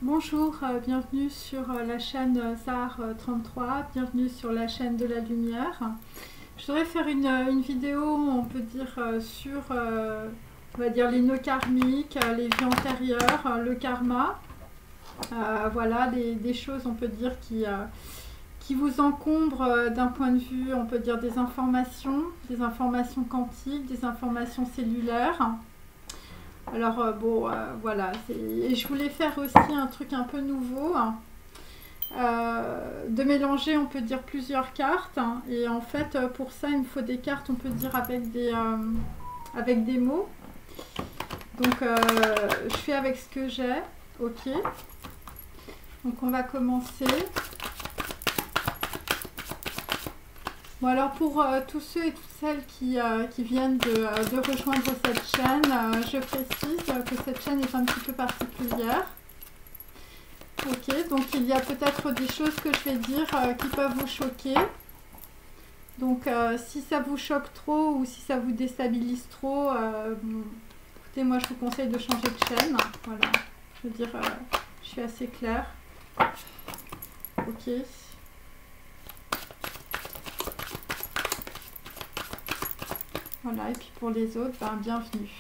Bonjour, bienvenue sur la chaîne Zar 33, bienvenue sur la chaîne de la lumière. Je voudrais faire une vidéo, on peut dire, sur on va dire les nœuds karmiques, les vies antérieures, le karma. Voilà, des choses, on peut dire, qui vous encombrent d'un point de vue, on peut dire, des informations quantiques, des informations cellulaires. Alors voilà, et je voulais faire aussi un truc un peu nouveau, de mélanger, on peut dire, plusieurs cartes, et en fait pour ça il me faut des cartes, on peut dire, avec des mots. Donc je fais avec ce que j'ai, ok. Donc on va commencer. Bon, alors pour tous ceux et toutes celles qui viennent de rejoindre cette chaîne, je précise que cette chaîne est un petit peu particulière. Ok, donc il y a peut-être des choses que je vais dire qui peuvent vous choquer. Donc si ça vous choque trop ou si ça vous déstabilise trop, écoutez, moi je vous conseille de changer de chaîne. Voilà, je veux dire, je suis assez claire. Ok. Voilà, et puis pour les autres, ben, bienvenue.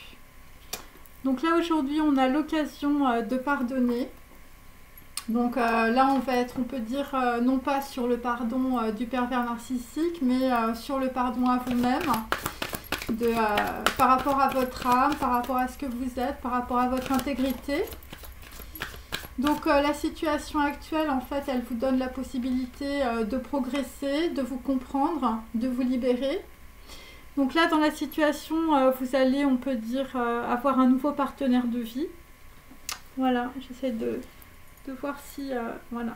Donc là aujourd'hui on a l'occasion de pardonner. Donc là on va être, on peut dire, non pas sur le pardon du pervers narcissique, mais sur le pardon à vous-même, par rapport à votre âme, par rapport à ce que vous êtes, par rapport à votre intégrité. Donc la situation actuelle, en fait, elle vous donne la possibilité de progresser, de vous comprendre, de vous libérer. Donc là, dans la situation, vous allez, on peut dire, avoir un nouveau partenaire de vie. Voilà, j'essaie de voir si... voilà.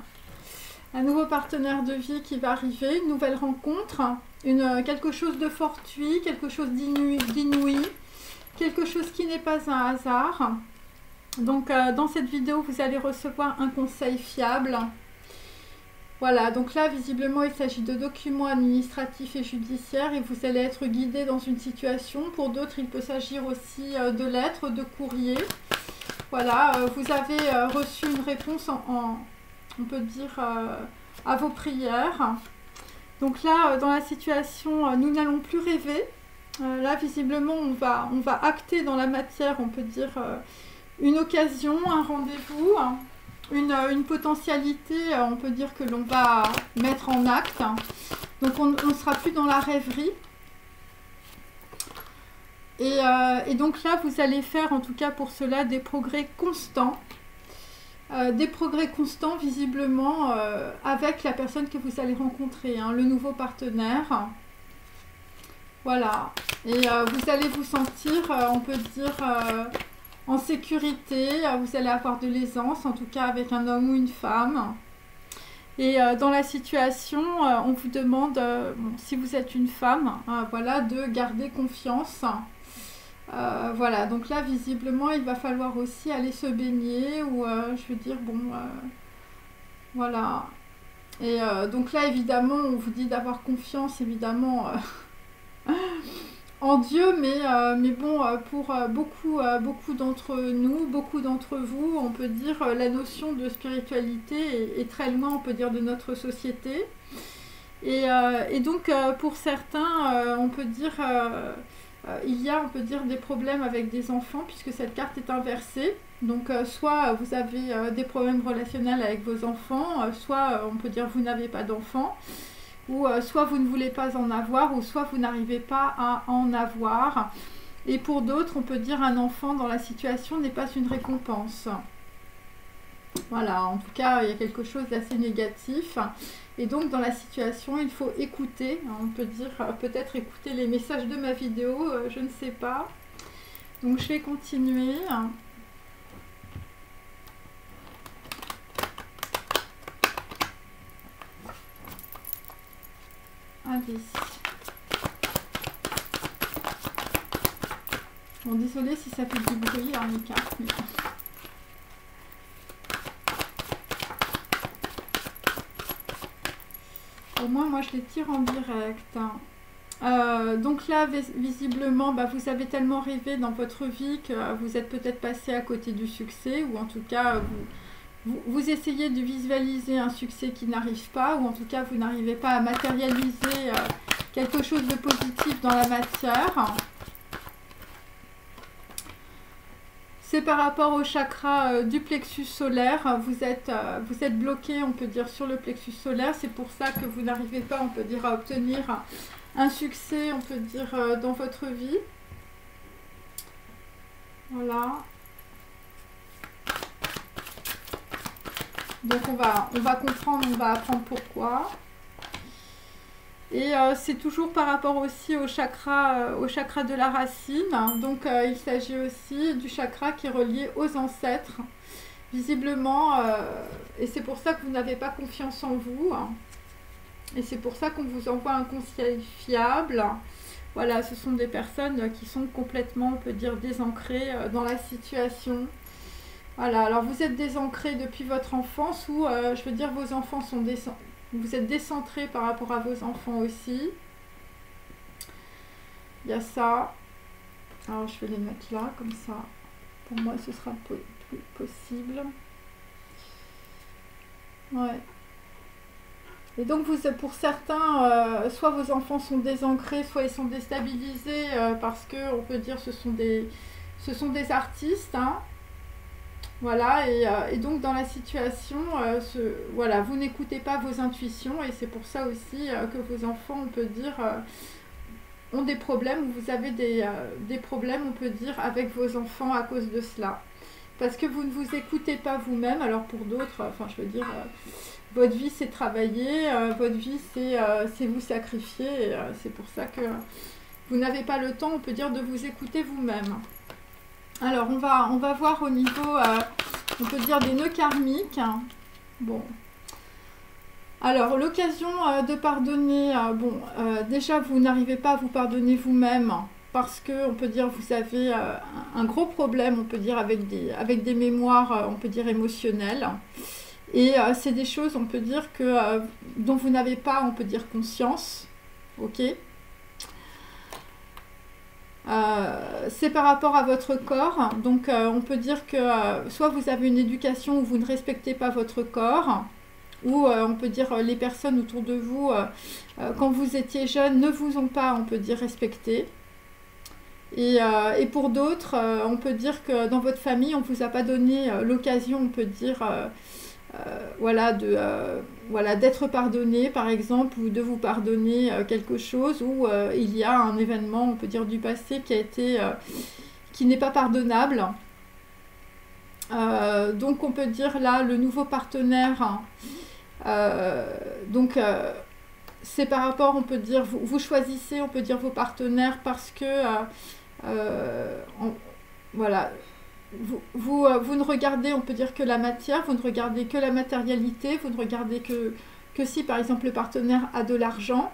Un nouveau partenaire de vie qui va arriver, une nouvelle rencontre, quelque chose de fortuit, quelque chose d'inouï, quelque chose qui n'est pas un hasard. Donc dans cette vidéo, vous allez recevoir un conseil fiable. Voilà, donc là, visiblement, il s'agit de documents administratifs et judiciaires et vous allez être guidé dans une situation. Pour d'autres, il peut s'agir aussi de lettres, de courriers. Voilà, vous avez reçu une réponse on peut dire, à vos prières. Donc là, dans la situation, nous n'allons plus rêver. Là, visiblement, on va acter dans la matière, on peut dire, une occasion, un rendez-vous, une potentialité, on peut dire, que l'on va mettre en acte. Donc on ne sera plus dans la rêverie. Et donc là, vous allez faire, en tout cas pour cela, des progrès constants. Des progrès constants, visiblement, avec la personne que vous allez rencontrer, hein, le nouveau partenaire. Voilà. Et vous allez vous sentir, on peut dire, en sécurité. Vous allez avoir de l'aisance, en tout cas avec un homme ou une femme. Et dans la situation, on vous demande, bon, si vous êtes une femme, voilà, de garder confiance. Voilà, donc là, visiblement, il va falloir aussi aller se baigner ou, je veux dire, bon, voilà. Et donc là, évidemment, on vous dit d'avoir confiance, évidemment, en Dieu, mais bon, pour beaucoup d'entre nous, beaucoup d'entre vous, on peut dire, la notion de spiritualité est très loin, on peut dire, de notre société. Et donc, pour certains, on peut dire... il y a, on peut dire, des problèmes avec des enfants puisque cette carte est inversée. Donc soit vous avez des problèmes relationnels avec vos enfants, soit on peut dire vous n'avez pas d'enfants, ou soit vous ne voulez pas en avoir, ou soit vous n'arrivez pas à en avoir. Et pour d'autres, on peut dire un enfant dans la situation n'est pas une récompense. Voilà, en tout cas, il y a quelque chose d'assez négatif. Et donc, dans la situation, il faut écouter. On peut dire, peut-être écouter les messages de ma vidéo, je ne sais pas. Donc, je vais continuer. Allez. Bon, désolé si ça fait du bruit, hein, les cartes. Mais... au moins, moi, je les tire en direct. Donc là, visiblement, bah, vous avez tellement rêvé dans votre vie que vous êtes peut-être passé à côté du succès, ou en tout cas, vous essayez de visualiser un succès qui n'arrive pas, ou en tout cas vous n'arrivez pas à matérialiser quelque chose de positif dans la matière. C'est par rapport au chakra du plexus solaire. Vous êtes bloqué, on peut dire, sur le plexus solaire. C'est pour ça que vous n'arrivez pas, on peut dire, à obtenir un succès, on peut dire, dans votre vie. Voilà. Donc on va comprendre, on va apprendre pourquoi. Et c'est toujours par rapport aussi au chakra de la racine. Donc il s'agit aussi du chakra qui est relié aux ancêtres. Visiblement, et c'est pour ça que vous n'avez pas confiance en vous. Et c'est pour ça qu'on vous envoie un conseil fiable. Voilà, ce sont des personnes qui sont complètement, on peut dire, désancrées dans la situation. Voilà, alors vous êtes désancrés depuis votre enfance ou, je veux dire, vos enfants sont décentrés. Vous êtes décentrés par rapport à vos enfants aussi. Il y a ça. Alors, je vais les mettre là, comme ça. Pour moi, ce sera plus possible. Ouais. Et donc, pour certains, soit vos enfants sont désancrés, soit ils sont déstabilisés parce que, on peut dire, ce sont des artistes, hein. Voilà, et donc dans la situation, voilà, vous n'écoutez pas vos intuitions et c'est pour ça aussi que vos enfants, on peut dire, ont des problèmes, ou vous avez des problèmes, on peut dire, avec vos enfants à cause de cela. Parce que vous ne vous écoutez pas vous-même. Alors pour d'autres, enfin je veux dire, votre vie c'est travailler, votre vie c'est vous sacrifier, et c'est pour ça que vous n'avez pas le temps, on peut dire, de vous écouter vous-même. Alors, on va voir au niveau, on peut dire, des nœuds karmiques. Bon. Alors, l'occasion de pardonner, déjà, vous n'arrivez pas à vous pardonner vous-même parce que, on peut dire, vous avez un gros problème, on peut dire, avec des mémoires, on peut dire, émotionnelles. Et c'est des choses, on peut dire, dont vous n'avez pas, on peut dire, conscience. Ok ? C'est par rapport à votre corps. Donc on peut dire que soit vous avez une éducation où vous ne respectez pas votre corps, ou on peut dire les personnes autour de vous quand vous étiez jeune ne vous ont pas, on peut dire, respecté. Et pour d'autres, on peut dire que dans votre famille on ne vous a pas donné l'occasion, on peut dire, voilà, d'être pardonné par exemple, ou de vous pardonner quelque chose, où il y a un événement, on peut dire, du passé qui n'est pas pardonnable. Donc on peut dire là le nouveau partenaire, c'est par rapport, on peut dire, vous choisissez, on peut dire, vos partenaires parce que voilà, vous ne regardez, on peut dire, que la matière, vous ne regardez que la matérialité, vous ne regardez que si par exemple le partenaire a de l'argent.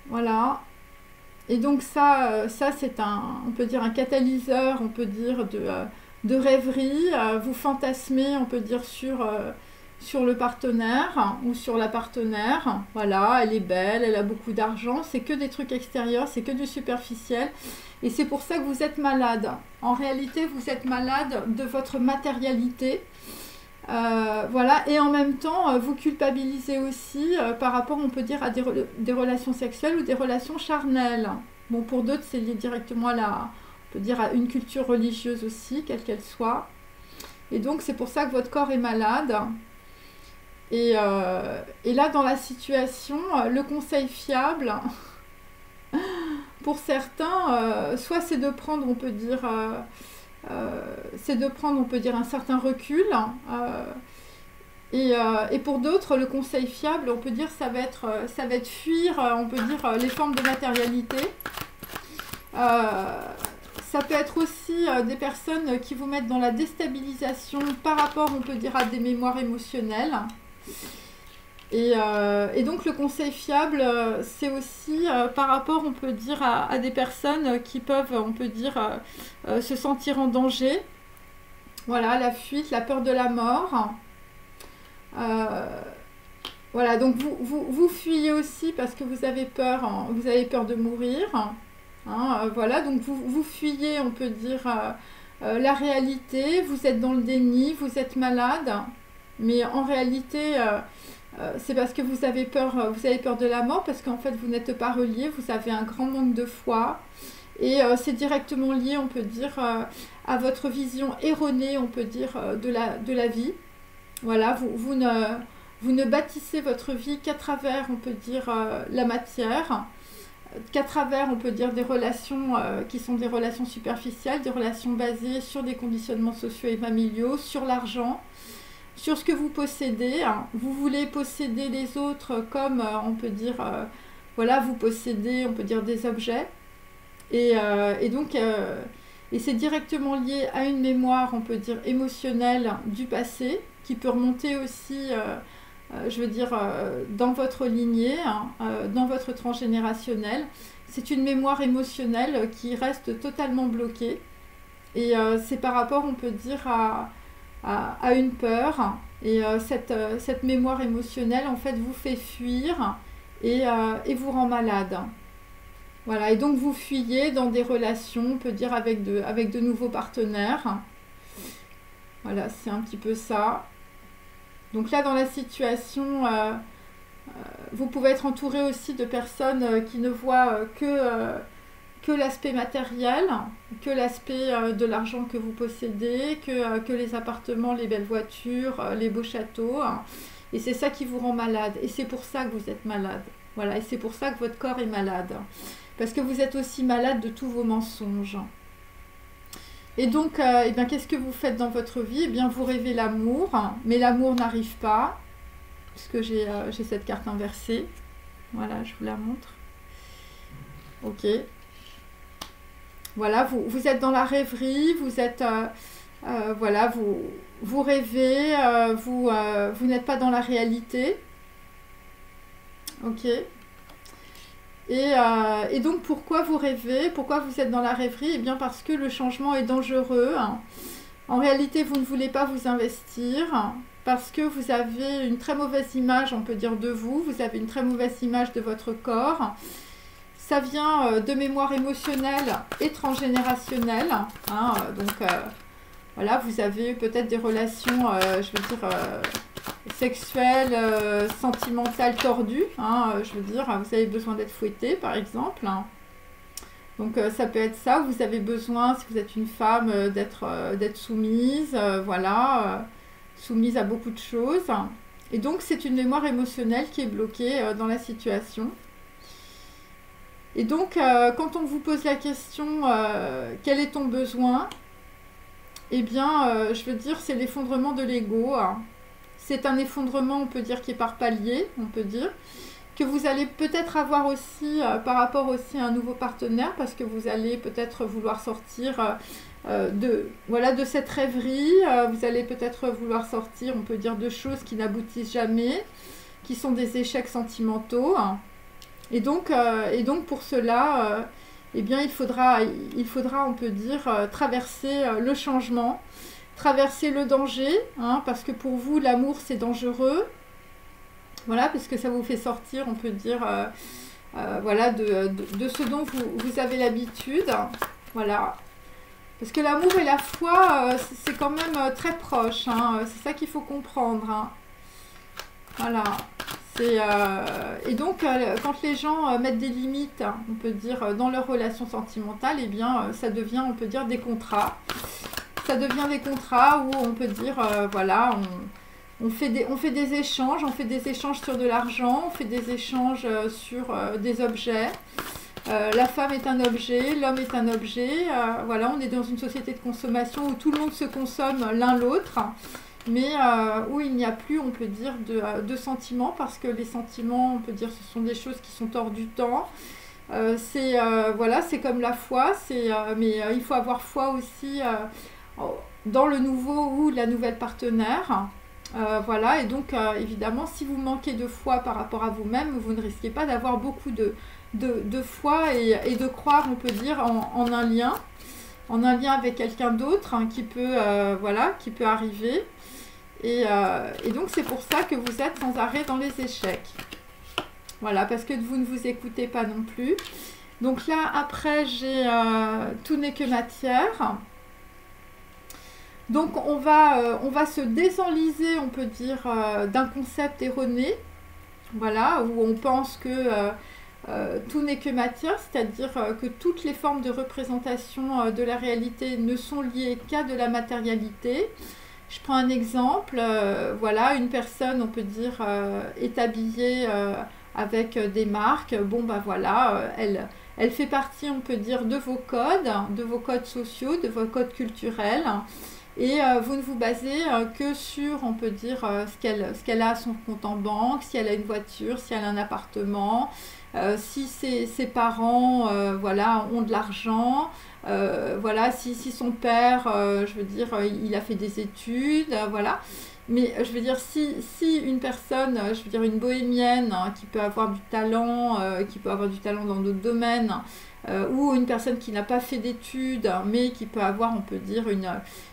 Voilà. Et donc ça c'est on peut dire, un catalyseur, on peut dire, de rêverie. Vous fantasmez, on peut dire, sur le partenaire ou sur la partenaire. Voilà, elle est belle, elle a beaucoup d'argent. C'est que des trucs extérieurs, c'est que du superficiel. Et c'est pour ça que vous êtes malade. En réalité, vous êtes malade de votre matérialité. Voilà, et en même temps, vous culpabilisez aussi par rapport, on peut dire, à des relations sexuelles ou des relations charnelles. Bon, pour d'autres, c'est lié directement on peut dire, à une culture religieuse aussi, quelle qu'elle soit. Et donc, c'est pour ça que votre corps est malade. Et là, dans la situation, le conseil fiable, pour certains, soit c'est de prendre, on peut dire, un certain recul. Et pour d'autres, le conseil fiable, on peut dire, ça va être fuir, on peut dire, les formes de matérialité. Ça peut être aussi des personnes qui vous mettent dans la déstabilisation par rapport, on peut dire, à des mémoires émotionnelles. Et donc le conseil fiable, c'est aussi par rapport, on peut dire, à des personnes qui peuvent, on peut dire, se sentir en danger. Voilà, la fuite, la peur de la mort. Voilà, donc vous fuyez aussi parce que vous avez peur de mourir. Hein, voilà, donc vous fuyez, on peut dire, la réalité, vous êtes dans le déni, vous êtes malade, mais en réalité, c'est parce que vous avez peur de la mort, parce qu'en fait, vous n'êtes pas relié, vous avez un grand manque de foi, et c'est directement lié, on peut dire, à votre vision erronée, on peut dire, de la vie. Voilà, vous ne bâtissez votre vie qu'à travers, on peut dire, la matière, qu'à travers, on peut dire, des relations qui sont des relations superficielles, des relations basées sur des conditionnements sociaux et familiaux, sur l'argent, sur ce que vous possédez. Vous voulez posséder les autres comme, on peut dire, voilà, vous possédez, on peut dire, des objets. Et donc, et c'est directement lié à une mémoire, on peut dire, émotionnelle du passé, qui peut remonter aussi, je veux dire, dans votre lignée, dans votre transgénérationnel. C'est une mémoire émotionnelle qui reste totalement bloquée. Et c'est par rapport, on peut dire, à une peur. Et cette mémoire émotionnelle, en fait, vous fait fuir et vous rend malade. Voilà, et donc vous fuyez dans des relations, on peut dire, avec de nouveaux partenaires. Voilà, c'est un petit peu ça. Donc là, dans la situation, vous pouvez être entouré aussi de personnes qui ne voient que l'aspect matériel, que l'aspect de l'argent que vous possédez, que les appartements, les belles voitures, les beaux châteaux. Et c'est ça qui vous rend malade. Et c'est pour ça que vous êtes malade. Voilà, et c'est pour ça que votre corps est malade. Parce que vous êtes aussi malade de tous vos mensonges. Et donc, eh bien, qu'est-ce que vous faites dans votre vie? Eh bien, vous rêvez l'amour, mais l'amour n'arrive pas, puisque j'ai cette carte inversée. Voilà, je vous la montre. Ok. Voilà, vous êtes dans la rêverie, vous êtes... voilà, vous rêvez, vous n'êtes pas dans la réalité. Ok. Et donc, pourquoi vous rêvez? Pourquoi vous êtes dans la rêverie? Eh bien, parce que le changement est dangereux. En réalité, vous ne voulez pas vous investir parce que vous avez une très mauvaise image, on peut dire, de vous. Vous avez une très mauvaise image de votre corps. Ça vient de mémoire émotionnelle et transgénérationnelle. Donc, voilà, vous avez peut-être des relations, je veux dire... sexuelle, sentimentale, tordue, je veux dire, vous avez besoin d'être fouetté par exemple, donc ça peut être ça, vous avez besoin, si vous êtes une femme, d'être soumise, voilà, soumise à beaucoup de choses, et donc c'est une mémoire émotionnelle qui est bloquée dans la situation. Et donc quand on vous pose la question quel est ton besoin, eh bien je veux dire c'est l'effondrement de l'ego. C'est un effondrement, on peut dire, qui est par palier, on peut dire, que vous allez peut-être avoir aussi par rapport aussi à un nouveau partenaire, parce que vous allez peut-être vouloir sortir de cette rêverie, vous allez peut-être vouloir sortir, on peut dire, de choses qui n'aboutissent jamais, qui sont des échecs sentimentaux. Et donc pour cela, eh bien, il faudra, on peut dire, traverser le changement, traverser le danger, parce que pour vous, l'amour, c'est dangereux. Voilà, parce que ça vous fait sortir, on peut dire, voilà, de ce dont vous avez l'habitude. Voilà. Parce que l'amour et la foi, c'est quand même très proche. C'est ça qu'il faut comprendre. Voilà. Et donc, quand les gens mettent des limites, on peut dire, dans leurs relations sentimentales, eh bien, ça devient, on peut dire, des contrats. Ça devient des contrats où on peut dire, voilà, on fait des échanges, sur de l'argent, on fait des échanges sur des objets. La femme est un objet, l'homme est un objet. Voilà, on est dans une société de consommation où tout le monde se consomme l'un l'autre, mais où il n'y a plus, on peut dire, de sentiments, parce que les sentiments, on peut dire, ce sont des choses qui sont hors du temps. Voilà, c'est comme la foi, mais il faut avoir foi aussi dans le nouveau ou la nouvelle partenaire. Voilà, et donc évidemment, si vous manquez de foi par rapport à vous-même, vous ne risquez pas d'avoir beaucoup de foi et de croire, on peut dire, en un lien avec quelqu'un d'autre, qui peut arriver. Et donc c'est pour ça que vous êtes sans arrêt dans les échecs. Voilà, parce que vous ne vous écoutez pas non plus. Donc là, après, j'ai tout n'est que matière. Donc on va se désenliser, on peut dire, d'un concept erroné, voilà, où on pense que tout n'est que matière, c'est-à-dire que toutes les formes de représentation de la réalité ne sont liées qu'à de la matérialité. Je prends un exemple, voilà, une personne, on peut dire, est habillée avec des marques. Bon, ben voilà, elle fait partie, on peut dire, de vos codes sociaux, de vos codes culturels. Et vous ne vous basez que sur, on peut dire, ce qu'elle a à son compte en banque, si elle a une voiture, si elle a un appartement, si ses parents voilà, ont de l'argent, voilà, si son père, je veux dire, il a fait des études, voilà. Mais je veux dire, si une personne, je veux dire une bohémienne qui peut avoir du talent, qui peut avoir du talent dans d'autres domaines, ou une personne qui n'a pas fait d'études, mais qui peut avoir, on peut dire,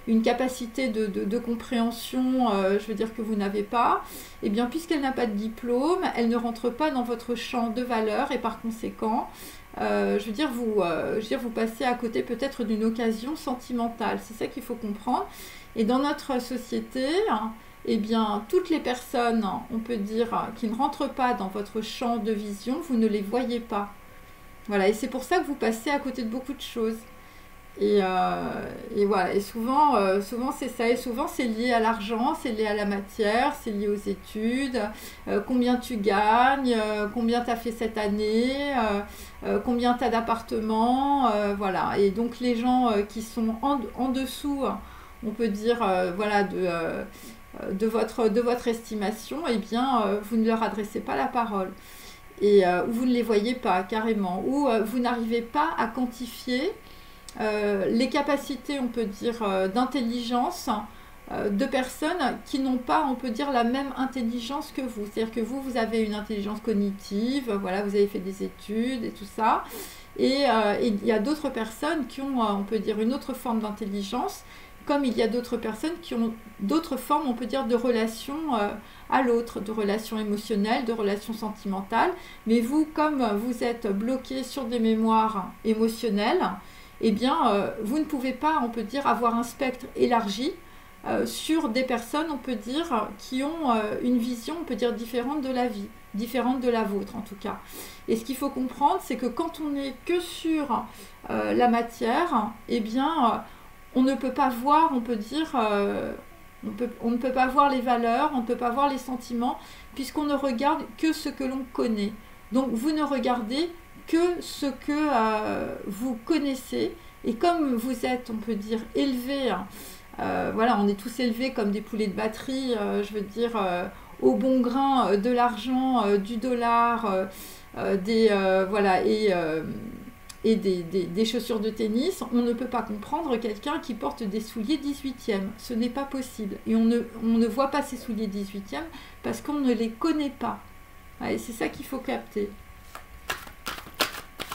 une capacité de compréhension, je veux dire, que vous n'avez pas, et bien puisqu'elle n'a pas de diplôme, elle ne rentre pas dans votre champ de valeur, et par conséquent, je veux dire, vous passez à côté peut-être d'une occasion sentimentale. C'est ça qu'il faut comprendre. Et dans notre société, eh bien, toutes les personnes, on peut dire, qui ne rentrent pas dans votre champ de vision, vous ne les voyez pas. Voilà, et c'est pour ça que vous passez à côté de beaucoup de choses. Et voilà, et souvent c'est ça, et souvent c'est lié à l'argent, c'est lié à la matière, c'est lié aux études, combien tu gagnes, combien tu as fait cette année, combien tu as d'appartements, voilà. Et donc les gens qui sont en dessous, on peut dire, voilà, de votre estimation, eh bien, vous ne leur adressez pas la parole. Et vous ne les voyez pas carrément, ou vous n'arrivez pas à quantifier les capacités, on peut dire, d'intelligence de personnes qui n'ont pas, on peut dire, la même intelligence que vous. C'est-à-dire que vous avez une intelligence cognitive, voilà, vous avez fait des études et tout ça. Et il y a d'autres personnes qui ont, on peut dire, une autre forme d'intelligence, comme il y a d'autres personnes qui ont d'autres formes, on peut dire, de relations à l'autre, de relations émotionnelles, de relations sentimentales. Mais vous, comme vous êtes bloqué sur des mémoires émotionnelles, eh bien, vous ne pouvez pas, on peut dire, avoir un spectre élargi sur des personnes, on peut dire, qui ont une vision, on peut dire, différente de la vie, différente de la vôtre en tout cas. Et ce qu'il faut comprendre, c'est que quand on n'est que sur la matière, eh bien, on ne peut pas voir, on peut dire, on ne peut pas voir les valeurs, on ne peut pas voir les sentiments, puisqu'on ne regarde que ce que l'on connaît. Donc, vous ne regardez que ce que vous connaissez, et comme vous êtes, on peut dire, élevé, voilà, on est tous élevés comme des poulets de batterie, je veux dire, au bon grain de l'argent, du dollar, voilà, et des chaussures de tennis, on ne peut pas comprendre quelqu'un qui porte des souliers 18e. Ce n'est pas possible. Et on ne voit pas ces souliers 18e parce qu'on ne les connaît pas. Et c'est ça qu'il faut capter.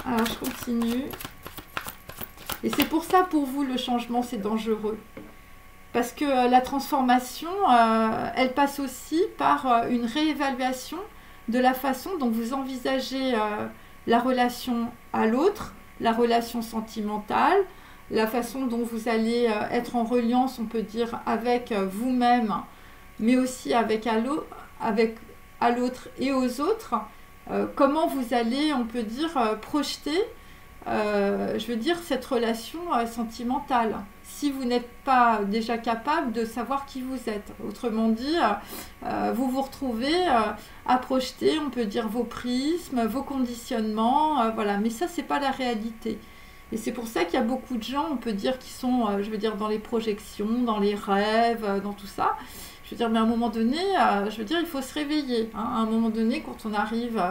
Alors, je continue. Et c'est pour ça, pour vous, le changement, c'est dangereux. Parce que la transformation, elle passe aussi par une réévaluation de la façon dont vous envisagez la relation à l'autre, la relation sentimentale, la façon dont vous allez être en reliance, on peut dire, avec vous-même, mais aussi avec à l'autre et aux autres. Comment vous allez, on peut dire, projeter, je veux dire, cette relation sentimentale, si vous n'êtes pas déjà capable de savoir qui vous êtes. Autrement dit, vous vous retrouvez à projeter, on peut dire, vos prismes, vos conditionnements, voilà. Mais ça, c'est pas la réalité. Et c'est pour ça qu'il y a beaucoup de gens, on peut dire, qui sont, je veux dire, dans les projections, dans les rêves, dans tout ça. Je veux dire, mais à un moment donné, je veux dire, il faut se réveiller. Hein. À un moment donné, quand on arrive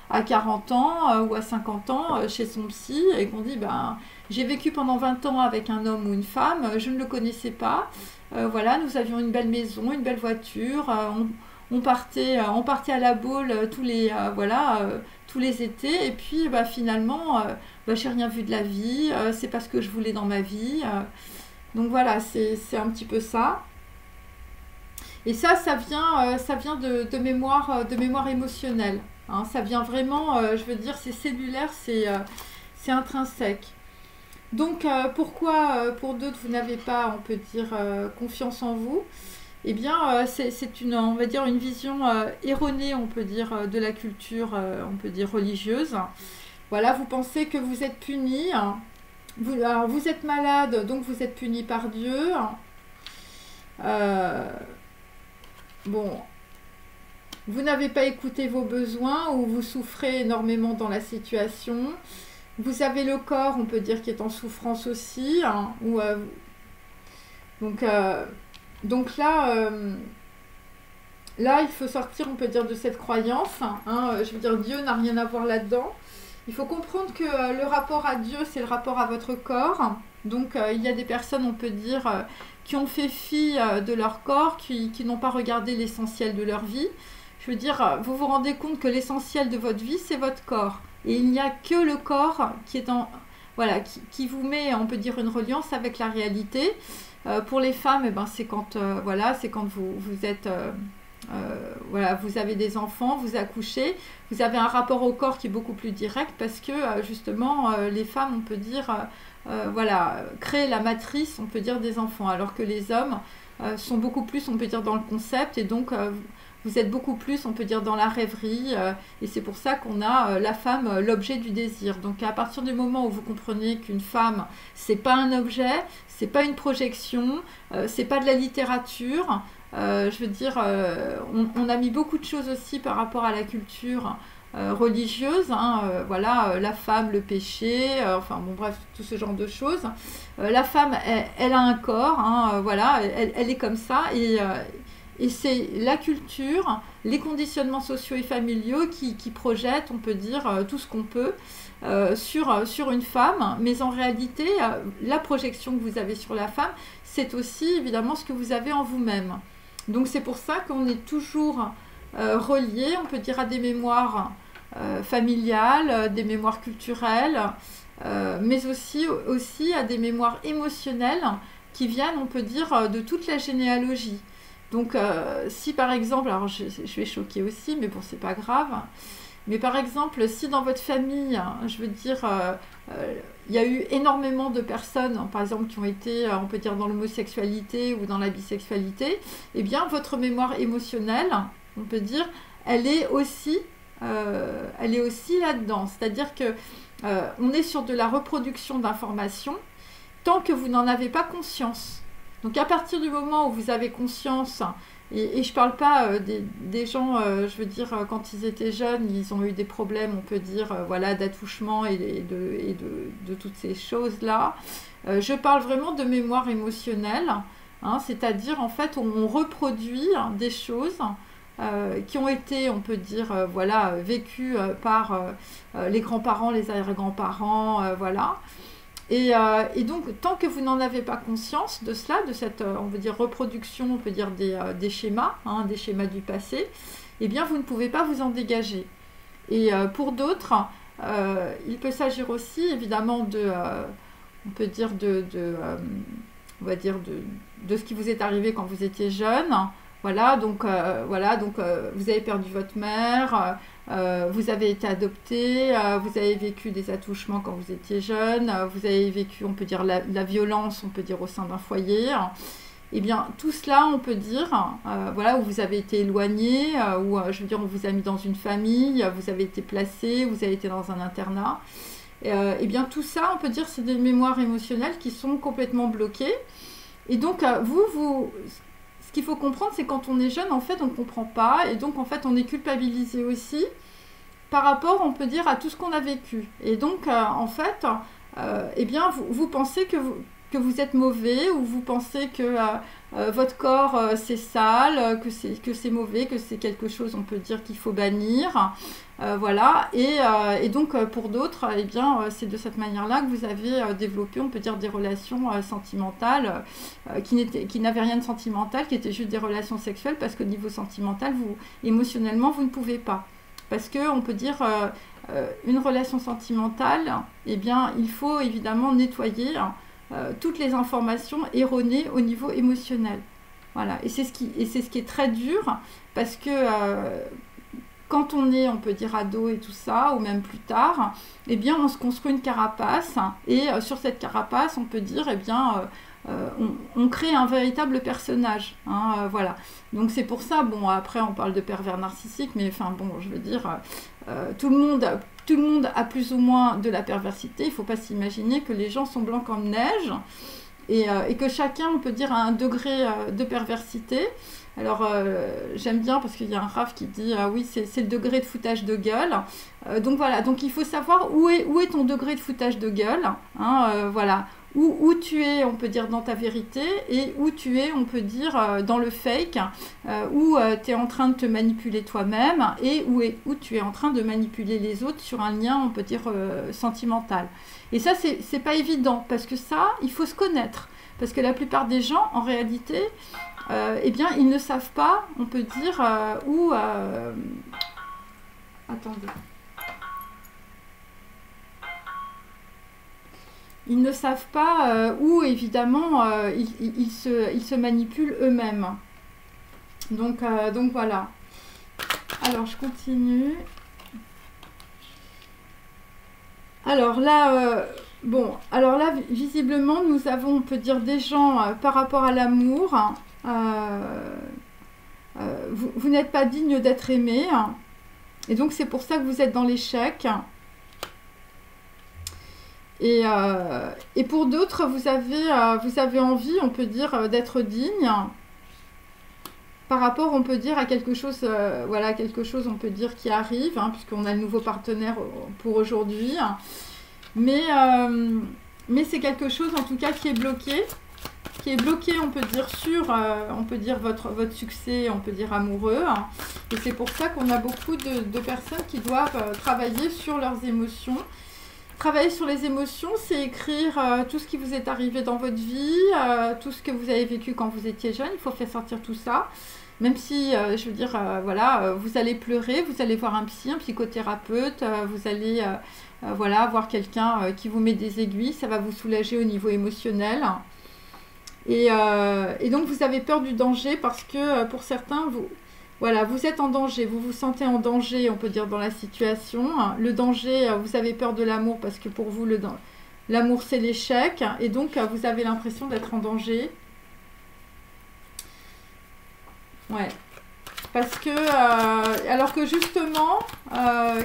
à 40 ans ou à 50 ans chez son psy et qu'on dit, ben, j'ai vécu pendant 20 ans avec un homme ou une femme, je ne le connaissais pas. Voilà, nous avions une belle maison, une belle voiture, on partait à la boule tous les étés, et puis finalement, j'ai rien vu de la vie, c'est pas ce que je voulais dans ma vie. Donc voilà, c'est un petit peu ça. Et ça vient de mémoire émotionnelle. Hein. Ça vient vraiment, je veux dire, c'est cellulaire, c'est intrinsèque. Donc, pourquoi pour d'autres, vous n'avez pas, on peut dire, confiance en vous? Eh bien, c'est une, on va dire, une vision erronée, on peut dire, de la culture, on peut dire, religieuse. Voilà, vous pensez que vous êtes puni, hein. Alors, vous êtes malade, donc vous êtes puni par Dieu. Euh, bon, vous n'avez pas écouté vos besoins ou vous souffrez énormément dans la situation. Vous avez le corps, on peut dire, qui est en souffrance aussi, hein, donc, donc là, il faut sortir, on peut dire, de cette croyance, hein. Je veux dire, Dieu n'a rien à voir là-dedans. Il faut comprendre que le rapport à Dieu, c'est le rapport à votre corps. Donc, il y a des personnes, on peut dire, qui ont fait fi de leur corps, qui n'ont pas regardé l'essentiel de leur vie. Je veux dire, vous vous rendez compte que l'essentiel de votre vie, c'est votre corps. Et il n'y a que le corps qui est voilà, qui vous met, on peut dire, une reliance avec la réalité. Pour les femmes, eh ben, c'est quand, voilà, c'est quand vous êtes... voilà, vous avez des enfants, vous accouchez, vous avez un rapport au corps qui est beaucoup plus direct parce que justement les femmes, on peut dire, voilà, créent la matrice, on peut dire, des enfants, alors que les hommes sont beaucoup plus, on peut dire, dans le concept et donc vous êtes beaucoup plus, on peut dire, dans la rêverie et c'est pour ça qu'on a la femme, l'objet du désir. Donc à partir du moment où vous comprenez qu'une femme, c'est pas un objet, c'est pas une projection, c'est pas de la littérature. Je veux dire, on a mis beaucoup de choses aussi par rapport à la culture religieuse, hein, voilà, la femme, le péché, enfin bon bref, tout ce genre de choses. La femme, elle a un corps, hein, voilà, elle est comme ça, et c'est la culture, les conditionnements sociaux et familiaux qui projettent, on peut dire, tout ce qu'on peut sur une femme, mais en réalité, la projection que vous avez sur la femme, c'est aussi évidemment ce que vous avez en vous-même. Donc c'est pour ça qu'on est toujours relié, on peut dire, à des mémoires familiales, des mémoires culturelles, mais aussi à des mémoires émotionnelles qui viennent, on peut dire, de toute la généalogie. Donc si par exemple, alors je vais choquer aussi, mais bon, c'est pas grave, mais par exemple, si dans votre famille, je veux dire, il y a eu énormément de personnes, par exemple, qui ont été, on peut dire, dans l'homosexualité ou dans la bisexualité, eh bien, votre mémoire émotionnelle, on peut dire, elle est aussi là-dedans. C'est-à-dire que on est sur de la reproduction d'informations tant que vous n'en avez pas conscience. Donc, à partir du moment où vous avez conscience, et je ne parle pas des gens, je veux dire, quand ils étaient jeunes, ils ont eu des problèmes, on peut dire, voilà, d'attouchement et de toutes ces choses-là. Je parle vraiment de mémoire émotionnelle, hein, c'est-à-dire, en fait, on reproduit des choses qui ont été, on peut dire, voilà, vécues par les grands-parents, les arrière-grands-parents, voilà. Et donc, tant que vous n'en avez pas conscience de cela, de cette, on veut dire, reproduction, on peut dire, des schémas, hein, des schémas du passé, eh bien, vous ne pouvez pas vous en dégager. Et pour d'autres, il peut s'agir aussi, évidemment, on peut dire, on va dire, de ce qui vous est arrivé quand vous étiez jeune. Voilà, donc vous avez perdu votre mère, vous avez été adopté, vous avez vécu des attouchements quand vous étiez jeune, vous avez vécu, on peut dire, la violence, on peut dire, au sein d'un foyer. Eh bien, tout cela, on peut dire, voilà, où vous avez été éloigné, où, je veux dire, on vous a mis dans une famille, vous avez été placé, vous avez été dans un internat. Eh bien, tout ça, on peut dire, c'est des mémoires émotionnelles qui sont complètement bloquées. Et donc, ce qu'il faut comprendre, c'est quand on est jeune, en fait, on ne comprend pas. Et donc, en fait, on est culpabilisé aussi par rapport, on peut dire, à tout ce qu'on a vécu. Et donc, en fait, eh bien, vous pensez que vous êtes mauvais, ou vous pensez que votre corps, c'est sale, que c'est mauvais, que c'est quelque chose, on peut dire, qu'il faut bannir. Voilà. Et donc, pour d'autres, eh bien, c'est de cette manière-là que vous avez développé, on peut dire, des relations sentimentales qui n'avaient rien de sentimental, qui étaient juste des relations sexuelles, parce qu'au niveau sentimental, émotionnellement, vous ne pouvez pas. Parce qu'on peut dire, une relation sentimentale, eh bien, il faut évidemment nettoyer toutes les informations erronées au niveau émotionnel. Voilà. Et c'est ce qui est très dur, parce que quand on est, on peut dire, ado et tout ça, ou même plus tard, eh bien, on se construit une carapace. Et sur cette carapace, on peut dire, eh bien, on crée un véritable personnage. Hein, voilà. Donc, c'est pour ça, bon, après, on parle de pervers narcissique, mais enfin, bon, je veux dire, tout le monde a plus ou moins de la perversité. Il ne faut pas s'imaginer que les gens sont blancs comme neige. Et que chacun, on peut dire, a un degré de perversité. Alors, j'aime bien parce qu'il y a un Rav qui dit oui, c'est le degré de foutage de gueule. Donc voilà, donc il faut savoir où est ton degré de foutage de gueule. Hein, voilà, où tu es, on peut dire, dans ta vérité et où tu es, on peut dire, dans le fake, où tu es en train de te manipuler toi-même et où tu es en train de manipuler les autres sur un lien, on peut dire, sentimental. Et ça, c'est pas évident parce que ça, il faut se connaître. Parce que la plupart des gens, en réalité, eh bien, ils ne savent pas, on peut dire, où... Attendez. Ils ne savent pas où, évidemment, ils se manipulent eux-mêmes. Donc voilà. Alors, je continue. Alors là, bon, alors là, visiblement, nous avons, on peut dire, des gens par rapport à l'amour. Vous n'êtes pas digne d'être aimé. Et donc, c'est pour ça que vous êtes dans l'échec. Et pour d'autres, vous avez envie, on peut dire, d'être digne. Par rapport, on peut dire, à quelque chose, voilà, quelque chose, on peut dire, qui arrive, hein, puisqu'on a le nouveau partenaire pour aujourd'hui. Mais c'est quelque chose, en tout cas, qui est bloqué, on peut dire, sur, on peut dire, votre succès, on peut dire, amoureux. Et c'est pour ça qu'on a beaucoup de personnes qui doivent travailler sur leurs émotions. Travailler sur les émotions, c'est écrire tout ce qui vous est arrivé dans votre vie, tout ce que vous avez vécu quand vous étiez jeune. Il faut faire sortir tout ça. Même si, je veux dire, voilà, vous allez pleurer, vous allez voir un psychothérapeute, vous allez voilà, voir quelqu'un qui vous met des aiguilles, ça va vous soulager au niveau émotionnel. Et donc, vous avez peur du danger parce que pour certains, voilà, vous êtes en danger, vous vous sentez en danger, on peut dire, dans la situation. Le danger, vous avez peur de l'amour parce que pour vous, l'amour, c'est l'échec. Et donc, vous avez l'impression d'être en danger. Ouais. Parce que, alors que justement,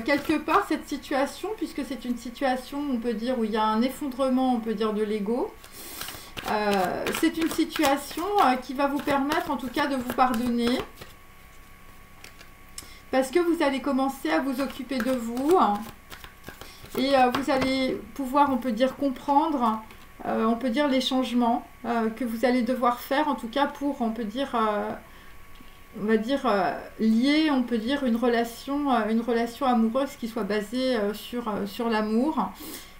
quelque part, cette situation, puisque c'est une situation, on peut dire, où il y a un effondrement, on peut dire, de l'ego, c'est une situation qui va vous permettre, en tout cas, de vous pardonner. Parce que vous allez commencer à vous occuper de vous. Et vous allez pouvoir, on peut dire, comprendre, on peut dire, les changements que vous allez devoir faire, en tout cas, pour, on peut dire... on va dire, lier, on peut dire, une relation amoureuse qui soit basée sur l'amour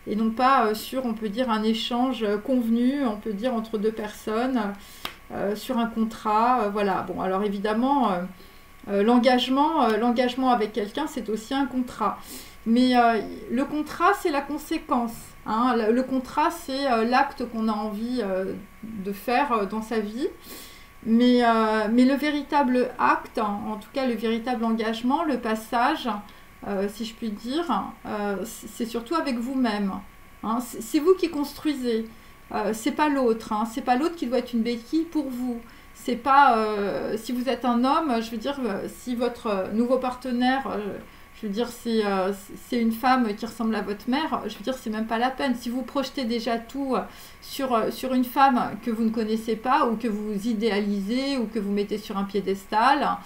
et non pas sur, on peut dire, un échange convenu, on peut dire, entre deux personnes, sur un contrat. Voilà. Bon, alors évidemment, l'engagement avec quelqu'un, c'est aussi un contrat. Mais le contrat, c'est la conséquence. Hein. Le contrat, c'est l'acte qu'on a envie de faire dans sa vie. Mais le véritable acte, en tout cas le véritable engagement, le passage, si je puis dire, c'est surtout avec vous-même. Hein. C'est vous qui construisez, c'est pas l'autre. Hein. C'est pas l'autre qui doit être une béquille pour vous. C'est pas, si vous êtes un homme, je veux dire, si votre nouveau partenaire... je veux dire, c'est une femme qui ressemble à votre mère, je veux dire, c'est même pas la peine. Si vous projetez déjà tout sur une femme que vous ne connaissez pas ou que vous idéalisez ou que vous mettez sur un piédestal,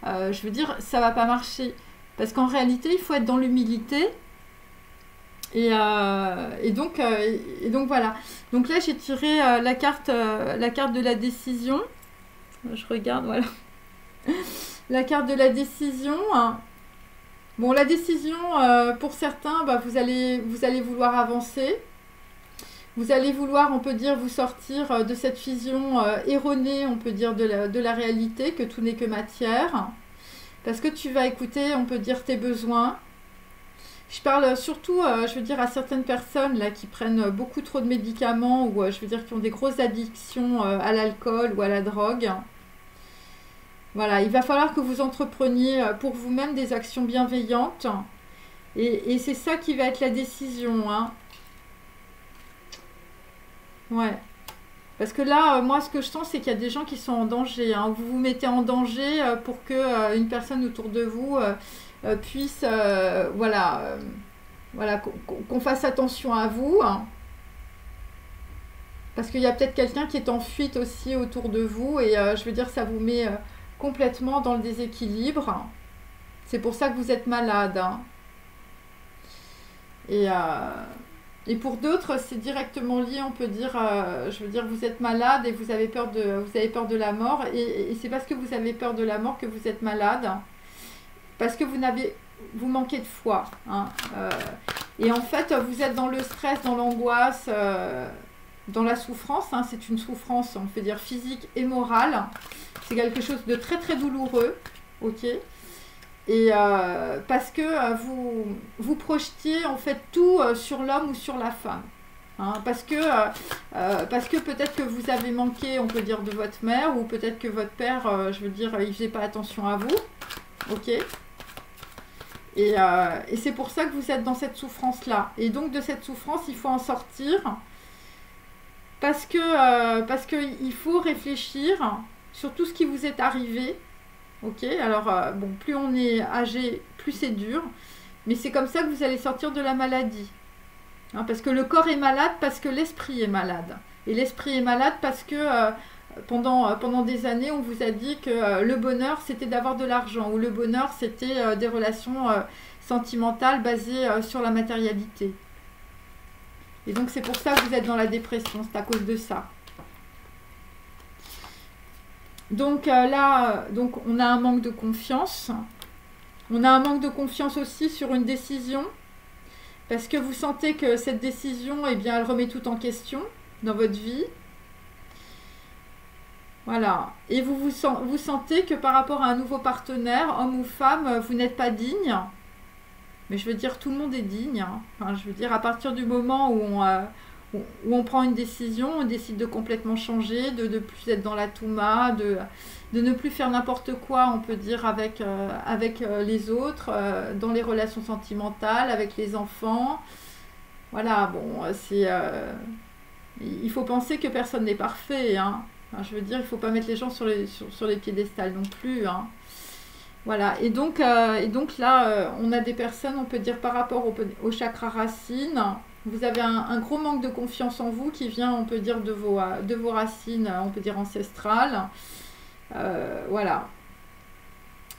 je veux dire, ça va pas marcher. Parce qu'en réalité, il faut être dans l'humilité. Et donc voilà. Donc là, j'ai tiré la carte de la décision. Je regarde, voilà. La carte de la décision. Bon, la décision, pour certains, bah, vous allez vouloir avancer. Vous allez vouloir, on peut dire, vous sortir de cette vision erronée, on peut dire, de la réalité, que tout n'est que matière. Parce que tu vas écouter, on peut dire, tes besoins. Je parle surtout, je veux dire, à certaines personnes là, qui prennent beaucoup trop de médicaments ou, je veux dire, qui ont des grosses addictions à l'alcool ou à la drogue. Voilà, il va falloir que vous entrepreniez pour vous-même des actions bienveillantes. Et c'est ça qui va être la décision, hein. Ouais. Parce que là, moi, ce que je sens, c'est qu'il y a des gens qui sont en danger, hein. Vous vous mettez en danger pour que une personne autour de vous puisse, voilà, qu'on fasse attention à vous, hein. Parce qu'il y a peut-être quelqu'un qui est en fuite aussi autour de vous. Et je veux dire, ça vous met complètement dans le déséquilibre. C'est pour ça que vous êtes malade, hein. Et, pour d'autres, c'est directement lié, on peut dire, je veux dire, vous êtes malade et vous avez peur de la mort. Et c'est parce que vous avez peur de la mort que vous êtes malade. Parce que vous manquez de foi, hein. Et en fait, vous êtes dans le stress, dans l'angoisse, dans la souffrance, hein. C'est une souffrance, on peut dire, physique et morale. C'est quelque chose de très très douloureux, ok. Et parce que vous projetiez en fait tout sur l'homme ou sur la femme, hein. Parce que peut-être que vous avez manqué, on peut dire, de votre mère, ou peut-être que votre père, je veux dire, il faisait pas attention à vous, ok. Et c'est pour ça que vous êtes dans cette souffrance-là. Et donc de cette souffrance, il faut en sortir. Parce que il faut réfléchir sur tout ce qui vous est arrivé. Ok, alors bon, plus on est âgé, plus c'est dur. Mais c'est comme ça que vous allez sortir de la maladie. Hein, parce que le corps est malade, parce que l'esprit est malade. Et l'esprit est malade parce que pendant des années, on vous a dit que le bonheur, c'était d'avoir de l'argent. Ou le bonheur, c'était des relations sentimentales basées sur la matérialité. Et donc, c'est pour ça que vous êtes dans la dépression. C'est à cause de ça. Donc là, on a un manque de confiance. On a un manque de confiance aussi sur une décision. Parce que vous sentez que cette décision, eh bien, elle remet tout en question dans votre vie. Voilà. Et vous sentez que par rapport à un nouveau partenaire, homme ou femme, vous n'êtes pas digne. Mais je veux dire, tout le monde est digne, hein. Enfin, je veux dire, à partir du moment où on prend une décision, on décide de complètement changer, de ne plus être dans la touma, de ne plus faire n'importe quoi, on peut dire, avec les autres, dans les relations sentimentales, avec les enfants. Voilà, bon, il faut penser que personne n'est parfait, hein. Enfin, je veux dire, il ne faut pas mettre les gens sur les piédestals non plus, hein. Voilà, et donc là, on a des personnes, on peut dire, par rapport au chakra racine, vous avez un gros manque de confiance en vous qui vient, on peut dire, de vos racines, on peut dire, ancestrales. Voilà.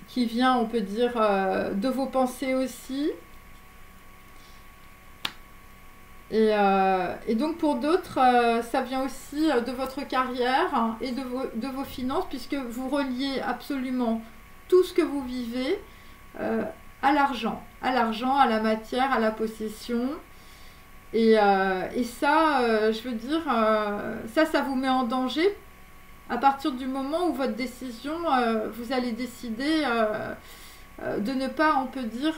Qui vient, on peut dire, de vos pensées aussi. Et donc pour d'autres, ça vient aussi de votre carrière, hein, et de vos finances, puisque vous reliez absolument tout ce que vous vivez à l'argent, à la matière, à la possession. Et ça, je veux dire, ça vous met en danger à partir du moment où votre décision, vous allez décider de ne pas, on peut dire,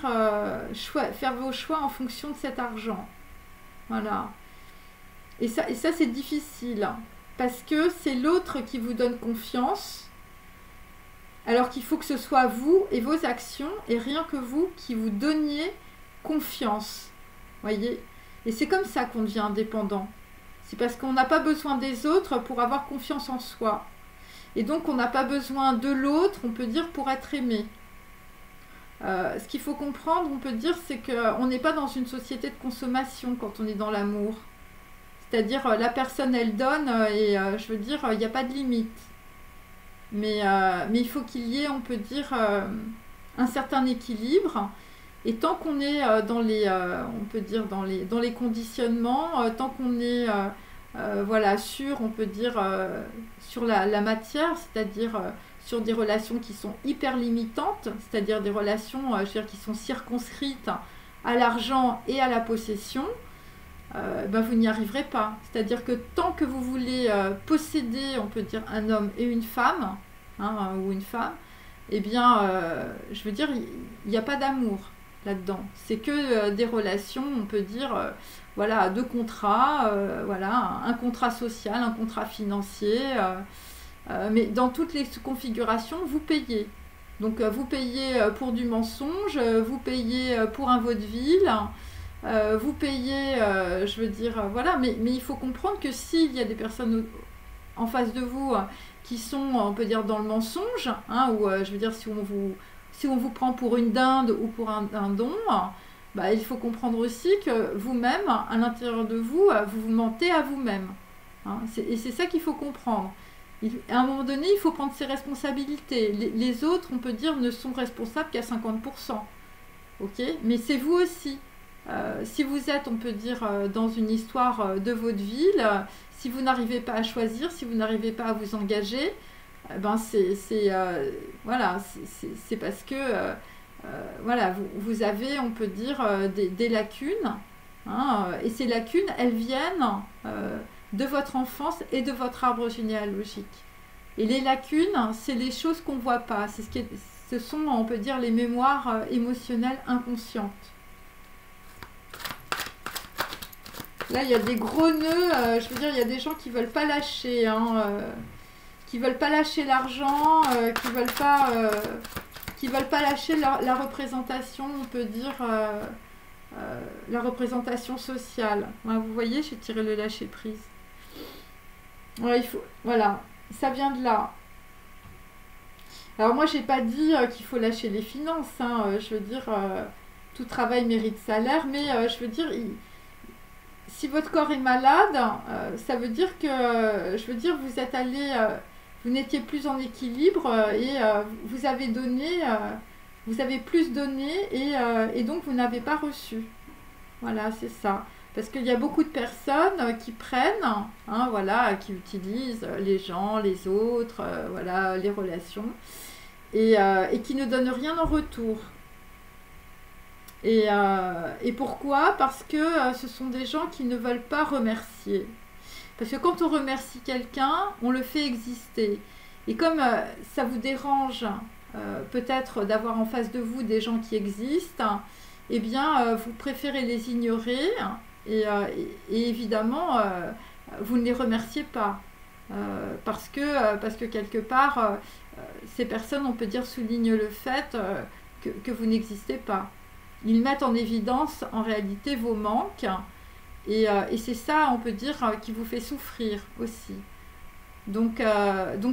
faire vos choix en fonction de cet argent. Voilà. Et ça c'est difficile, hein, parce que c'est l'autre qui vous donne confiance, alors qu'il faut que ce soit vous et vos actions, et rien que vous, qui vous donniez confiance. Voyez ? Et c'est comme ça qu'on devient indépendant. C'est parce qu'on n'a pas besoin des autres pour avoir confiance en soi. Et donc on n'a pas besoin de l'autre, on peut dire, pour être aimé. Ce qu'il faut comprendre, on peut dire, c'est qu'on n'est pas dans une société de consommation quand on est dans l'amour. C'est-à-dire, la personne, elle donne, et je veux dire, il n'y a pas de limite. Mais il faut qu'il y ait, on peut dire, un certain équilibre. Et tant qu'on est on peut dire, dans les conditionnements, tant qu'on est voilà, on peut dire, sur la matière, c'est-à-dire sur des relations qui sont hyper limitantes, c'est-à-dire des relations, je veux dire, qui sont circonscrites à l'argent et à la possession, vous n'y arriverez pas. C'est-à-dire que tant que vous voulez posséder, on peut dire, un homme et une femme, hein, ou une femme, eh bien, je veux dire, il n'y a pas d'amour là-dedans. C'est que des relations, on peut dire, voilà, de contrats, voilà, un contrat social, un contrat financier, mais dans toutes les configurations, vous payez. Donc vous payez pour du mensonge, vous payez pour un vaudeville, vous payez, je veux dire, voilà, mais il faut comprendre que s'il y a des personnes en face de vous qui sont, on peut dire, dans le mensonge, hein, ou je veux dire, si on vous prend pour une dinde ou pour un don, bah, il faut comprendre aussi que vous-même, à l'intérieur de vous, vous mentez à vous-même. Hein, et c'est ça qu'il faut comprendre. À un moment donné, il faut prendre ses responsabilités. Les autres, on peut dire, ne sont responsables qu'à 50%. Ok ? Mais c'est vous aussi. Si vous êtes, on peut dire, dans une histoire de vaudeville, si vous n'arrivez pas à choisir, si vous n'arrivez pas à vous engager, ben voilà, c'est parce que voilà, vous avez, on peut dire, des lacunes. Hein, et ces lacunes, elles viennent de votre enfance et de votre arbre généalogique. Et les lacunes, c'est les choses qu'on ne voit pas. Ce sont, on peut dire, les mémoires émotionnelles inconscientes. Là, il y a des gros nœuds. Je veux dire, il y a des gens qui ne veulent pas lâcher. Qui ne veulent pas lâcher l'argent. Qui ne veulent pas lâcher la représentation, on peut dire, la représentation sociale. Ouais, vous voyez, j'ai tiré le lâcher-prise. Ouais, voilà, ça vient de là. Alors moi, j'ai pas dit qu'il faut lâcher les finances. Hein, je veux dire, tout travail mérite salaire, mais je veux dire, si votre corps est malade, ça veut dire que, je veux dire, vous êtes allé, vous n'étiez plus en équilibre et vous avez donné, vous avez plus donné et donc vous n'avez pas reçu. Voilà, c'est ça. Parce qu'il y a beaucoup de personnes qui prennent, hein, voilà, qui utilisent les gens, les autres, voilà, les relations, et qui ne donnent rien en retour. Et pourquoi? Parce que ce sont des gens qui ne veulent pas remercier. Parce que quand on remercie quelqu'un, on le fait exister. Et comme ça vous dérange peut-être d'avoir en face de vous des gens qui existent, eh bien, vous préférez les ignorer et évidemment, vous ne les remerciez pas. Parce que quelque part, ces personnes, on peut dire, soulignent le fait que vous n'existez pas. Ils mettent en évidence, en réalité, vos manques. Et c'est ça, on peut dire, qui vous fait souffrir aussi. Donc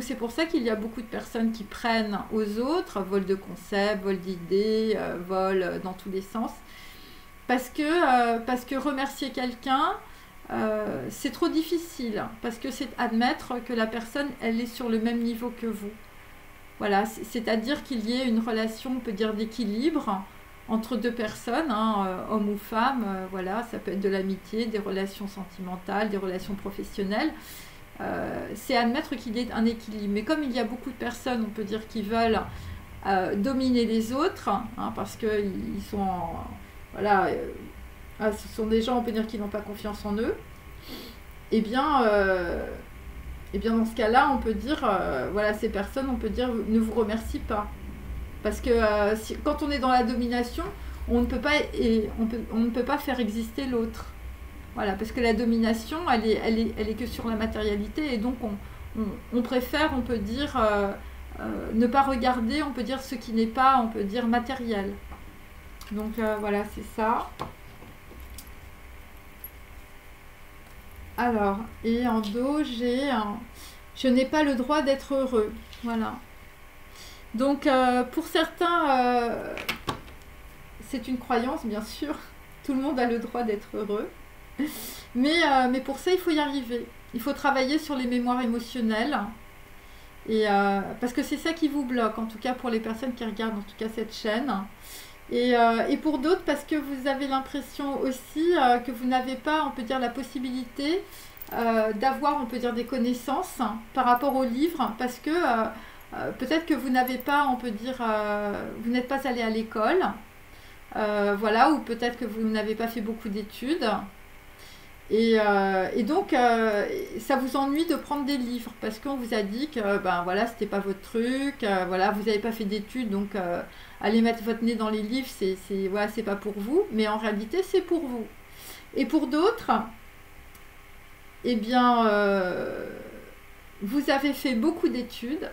c'est pour ça qu'il y a beaucoup de personnes qui prennent aux autres, vol de concepts, vol d'idées, vol dans tous les sens. Parce que remercier quelqu'un, c'est trop difficile. Parce que c'est admettre que la personne, elle est sur le même niveau que vous. Voilà, c'est-à-dire qu'il y ait une relation, on peut dire, d'équilibre entre deux personnes, hein, homme ou femme, voilà, ça peut être de l'amitié, des relations sentimentales, des relations professionnelles. C'est admettre qu'il y ait un équilibre. Mais comme il y a beaucoup de personnes, on peut dire, qui veulent dominer les autres, hein, parce qu'ils sont, voilà, ce sont des gens, on peut dire, qui n'ont pas confiance en eux, eh bien dans ce cas-là, on peut dire, voilà, ces personnes, on peut dire, ne vous remercient pas. Parce que quand on est dans la domination, on ne peut pas faire exister l'autre. Voilà, parce que la domination, elle est que sur la matérialité, et donc on préfère, on peut dire, ne pas regarder, on peut dire, ce qui n'est pas, on peut dire, matériel. Donc voilà, c'est ça. Alors, et en dos, j'ai je n'ai pas le droit d'être heureux. Voilà. Donc, pour certains, c'est une croyance, bien sûr. Tout le monde a le droit d'être heureux. Mais pour ça, il faut y arriver. Il faut travailler sur les mémoires émotionnelles. Et, parce que c'est ça qui vous bloque, en tout cas pour les personnes qui regardent en tout cas cette chaîne. Et pour d'autres, parce que vous avez l'impression aussi que vous n'avez pas, on peut dire, la possibilité d'avoir, on peut dire, des connaissances par rapport aux livres, parce que peut-être que vous n'avez pas, on peut dire, vous n'êtes pas allé à l'école, voilà, ou peut-être que vous n'avez pas fait beaucoup d'études. Et donc, ça vous ennuie de prendre des livres parce qu'on vous a dit que ben, voilà, c'était pas votre truc, voilà, vous n'avez pas fait d'études, donc aller mettre votre nez dans les livres, voilà, c'est pas pour vous, mais en réalité, c'est pour vous. Et pour d'autres, eh bien, vous avez fait beaucoup d'études,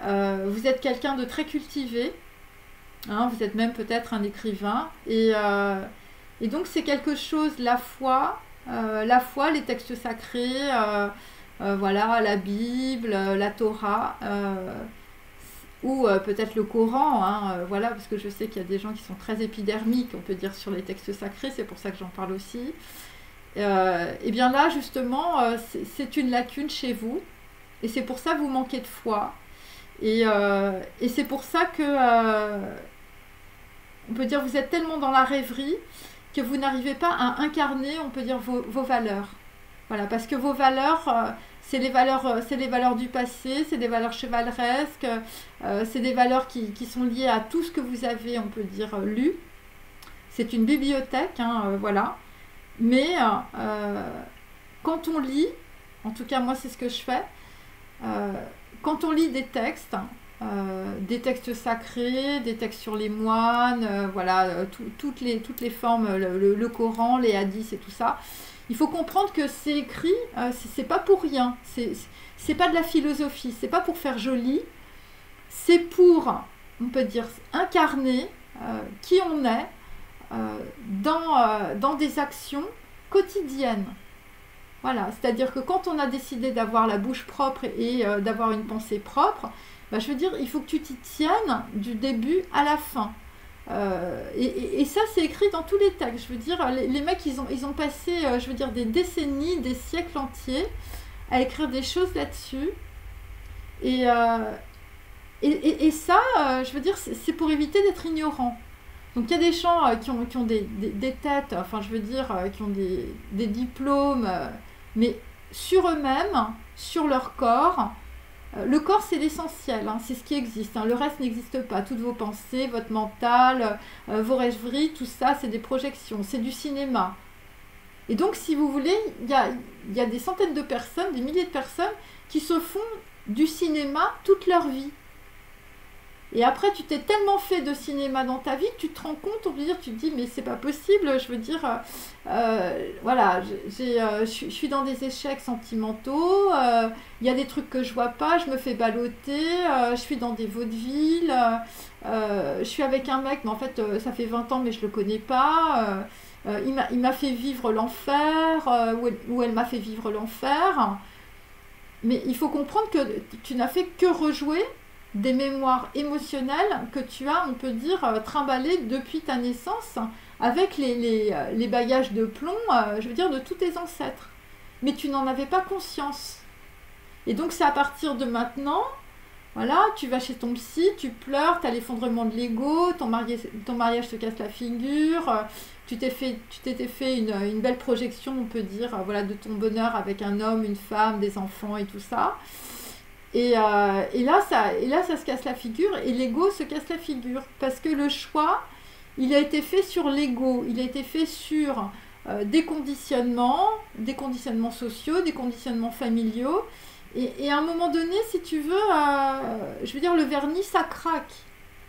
vous êtes quelqu'un de très cultivé, hein, vous êtes même peut-être un écrivain, et donc c'est quelque chose, la foi, les textes sacrés, voilà, la Bible, la Torah, ou peut-être le Coran, hein, voilà, parce que je sais qu'il y a des gens qui sont très épidermiques, on peut dire, sur les textes sacrés, c'est pour ça que j'en parle aussi. Et bien là, justement, c'est une lacune chez vous, et c'est pour ça que vous manquez de foi. Et c'est pour ça que, on peut dire, vous êtes tellement dans la rêverie que vous n'arrivez pas à incarner, on peut dire, vos valeurs. Voilà, parce que vos valeurs, c'est les valeurs du passé, c'est des valeurs chevaleresques, c'est des valeurs qui sont liées à tout ce que vous avez, on peut dire, lu. C'est une bibliothèque, hein, voilà. Mais quand on lit, en tout cas moi c'est ce que je fais, quand on lit des textes sacrés, des textes sur les moines, voilà, toutes les formes, le Coran, les hadiths et tout ça, il faut comprendre que c'est écrit, c'est pas pour rien, c'est pas de la philosophie, c'est pas pour faire joli, c'est pour, on peut dire, incarner qui on est dans des actions quotidiennes. Voilà, c'est-à-dire que quand on a décidé d'avoir la bouche propre et d'avoir une pensée propre, bah, je veux dire, il faut que tu t'y tiennes du début à la fin. Et ça, c'est écrit dans tous les textes. Je veux dire, les mecs, ils ont passé, je veux dire, des décennies, des siècles entiers à écrire des choses là-dessus. Et ça, je veux dire, c'est pour éviter d'être ignorant. Donc il y a des gens qui ont des têtes, enfin je veux dire, qui ont des diplômes, mais sur eux-mêmes, sur leur corps. Le corps, c'est l'essentiel, hein, c'est ce qui existe, hein, le reste n'existe pas. Toutes vos pensées, votre mental, vos rêveries, tout ça, c'est des projections, c'est du cinéma. Et donc, si vous voulez, il y a des centaines de personnes, des milliers de personnes qui se font du cinéma toute leur vie. Et après, tu t'es tellement fait de cinéma dans ta vie que tu te rends compte, on peut dire, tu te dis, mais c'est pas possible, je veux dire, voilà, je suis dans des échecs sentimentaux, il y a des trucs que je vois pas, je me fais balloter, je suis dans des vaudevilles, je suis avec un mec, mais en fait, ça fait 20 ans, mais je le connais pas, il m'a fait vivre l'enfer, ou elle m'a fait vivre l'enfer. Mais il faut comprendre que tu n'as fait que rejouer des mémoires émotionnelles que tu as, on peut dire, trimballées depuis ta naissance avec les bagages de plomb, je veux dire, de tous tes ancêtres. Mais tu n'en avais pas conscience. Et donc c'est à partir de maintenant, voilà, tu vas chez ton psy, tu pleures, tu as l'effondrement de l'ego, ton mariage te casse la figure, tu t'étais fait une belle projection, on peut dire, voilà, de ton bonheur avec un homme, une femme, des enfants et tout ça. Et là, ça se casse la figure et l'ego se casse la figure. Parce que le choix, il a été fait sur l'ego. Il a été fait sur des conditionnements sociaux, des conditionnements familiaux. Et à un moment donné, si tu veux, je veux dire, le vernis, ça craque,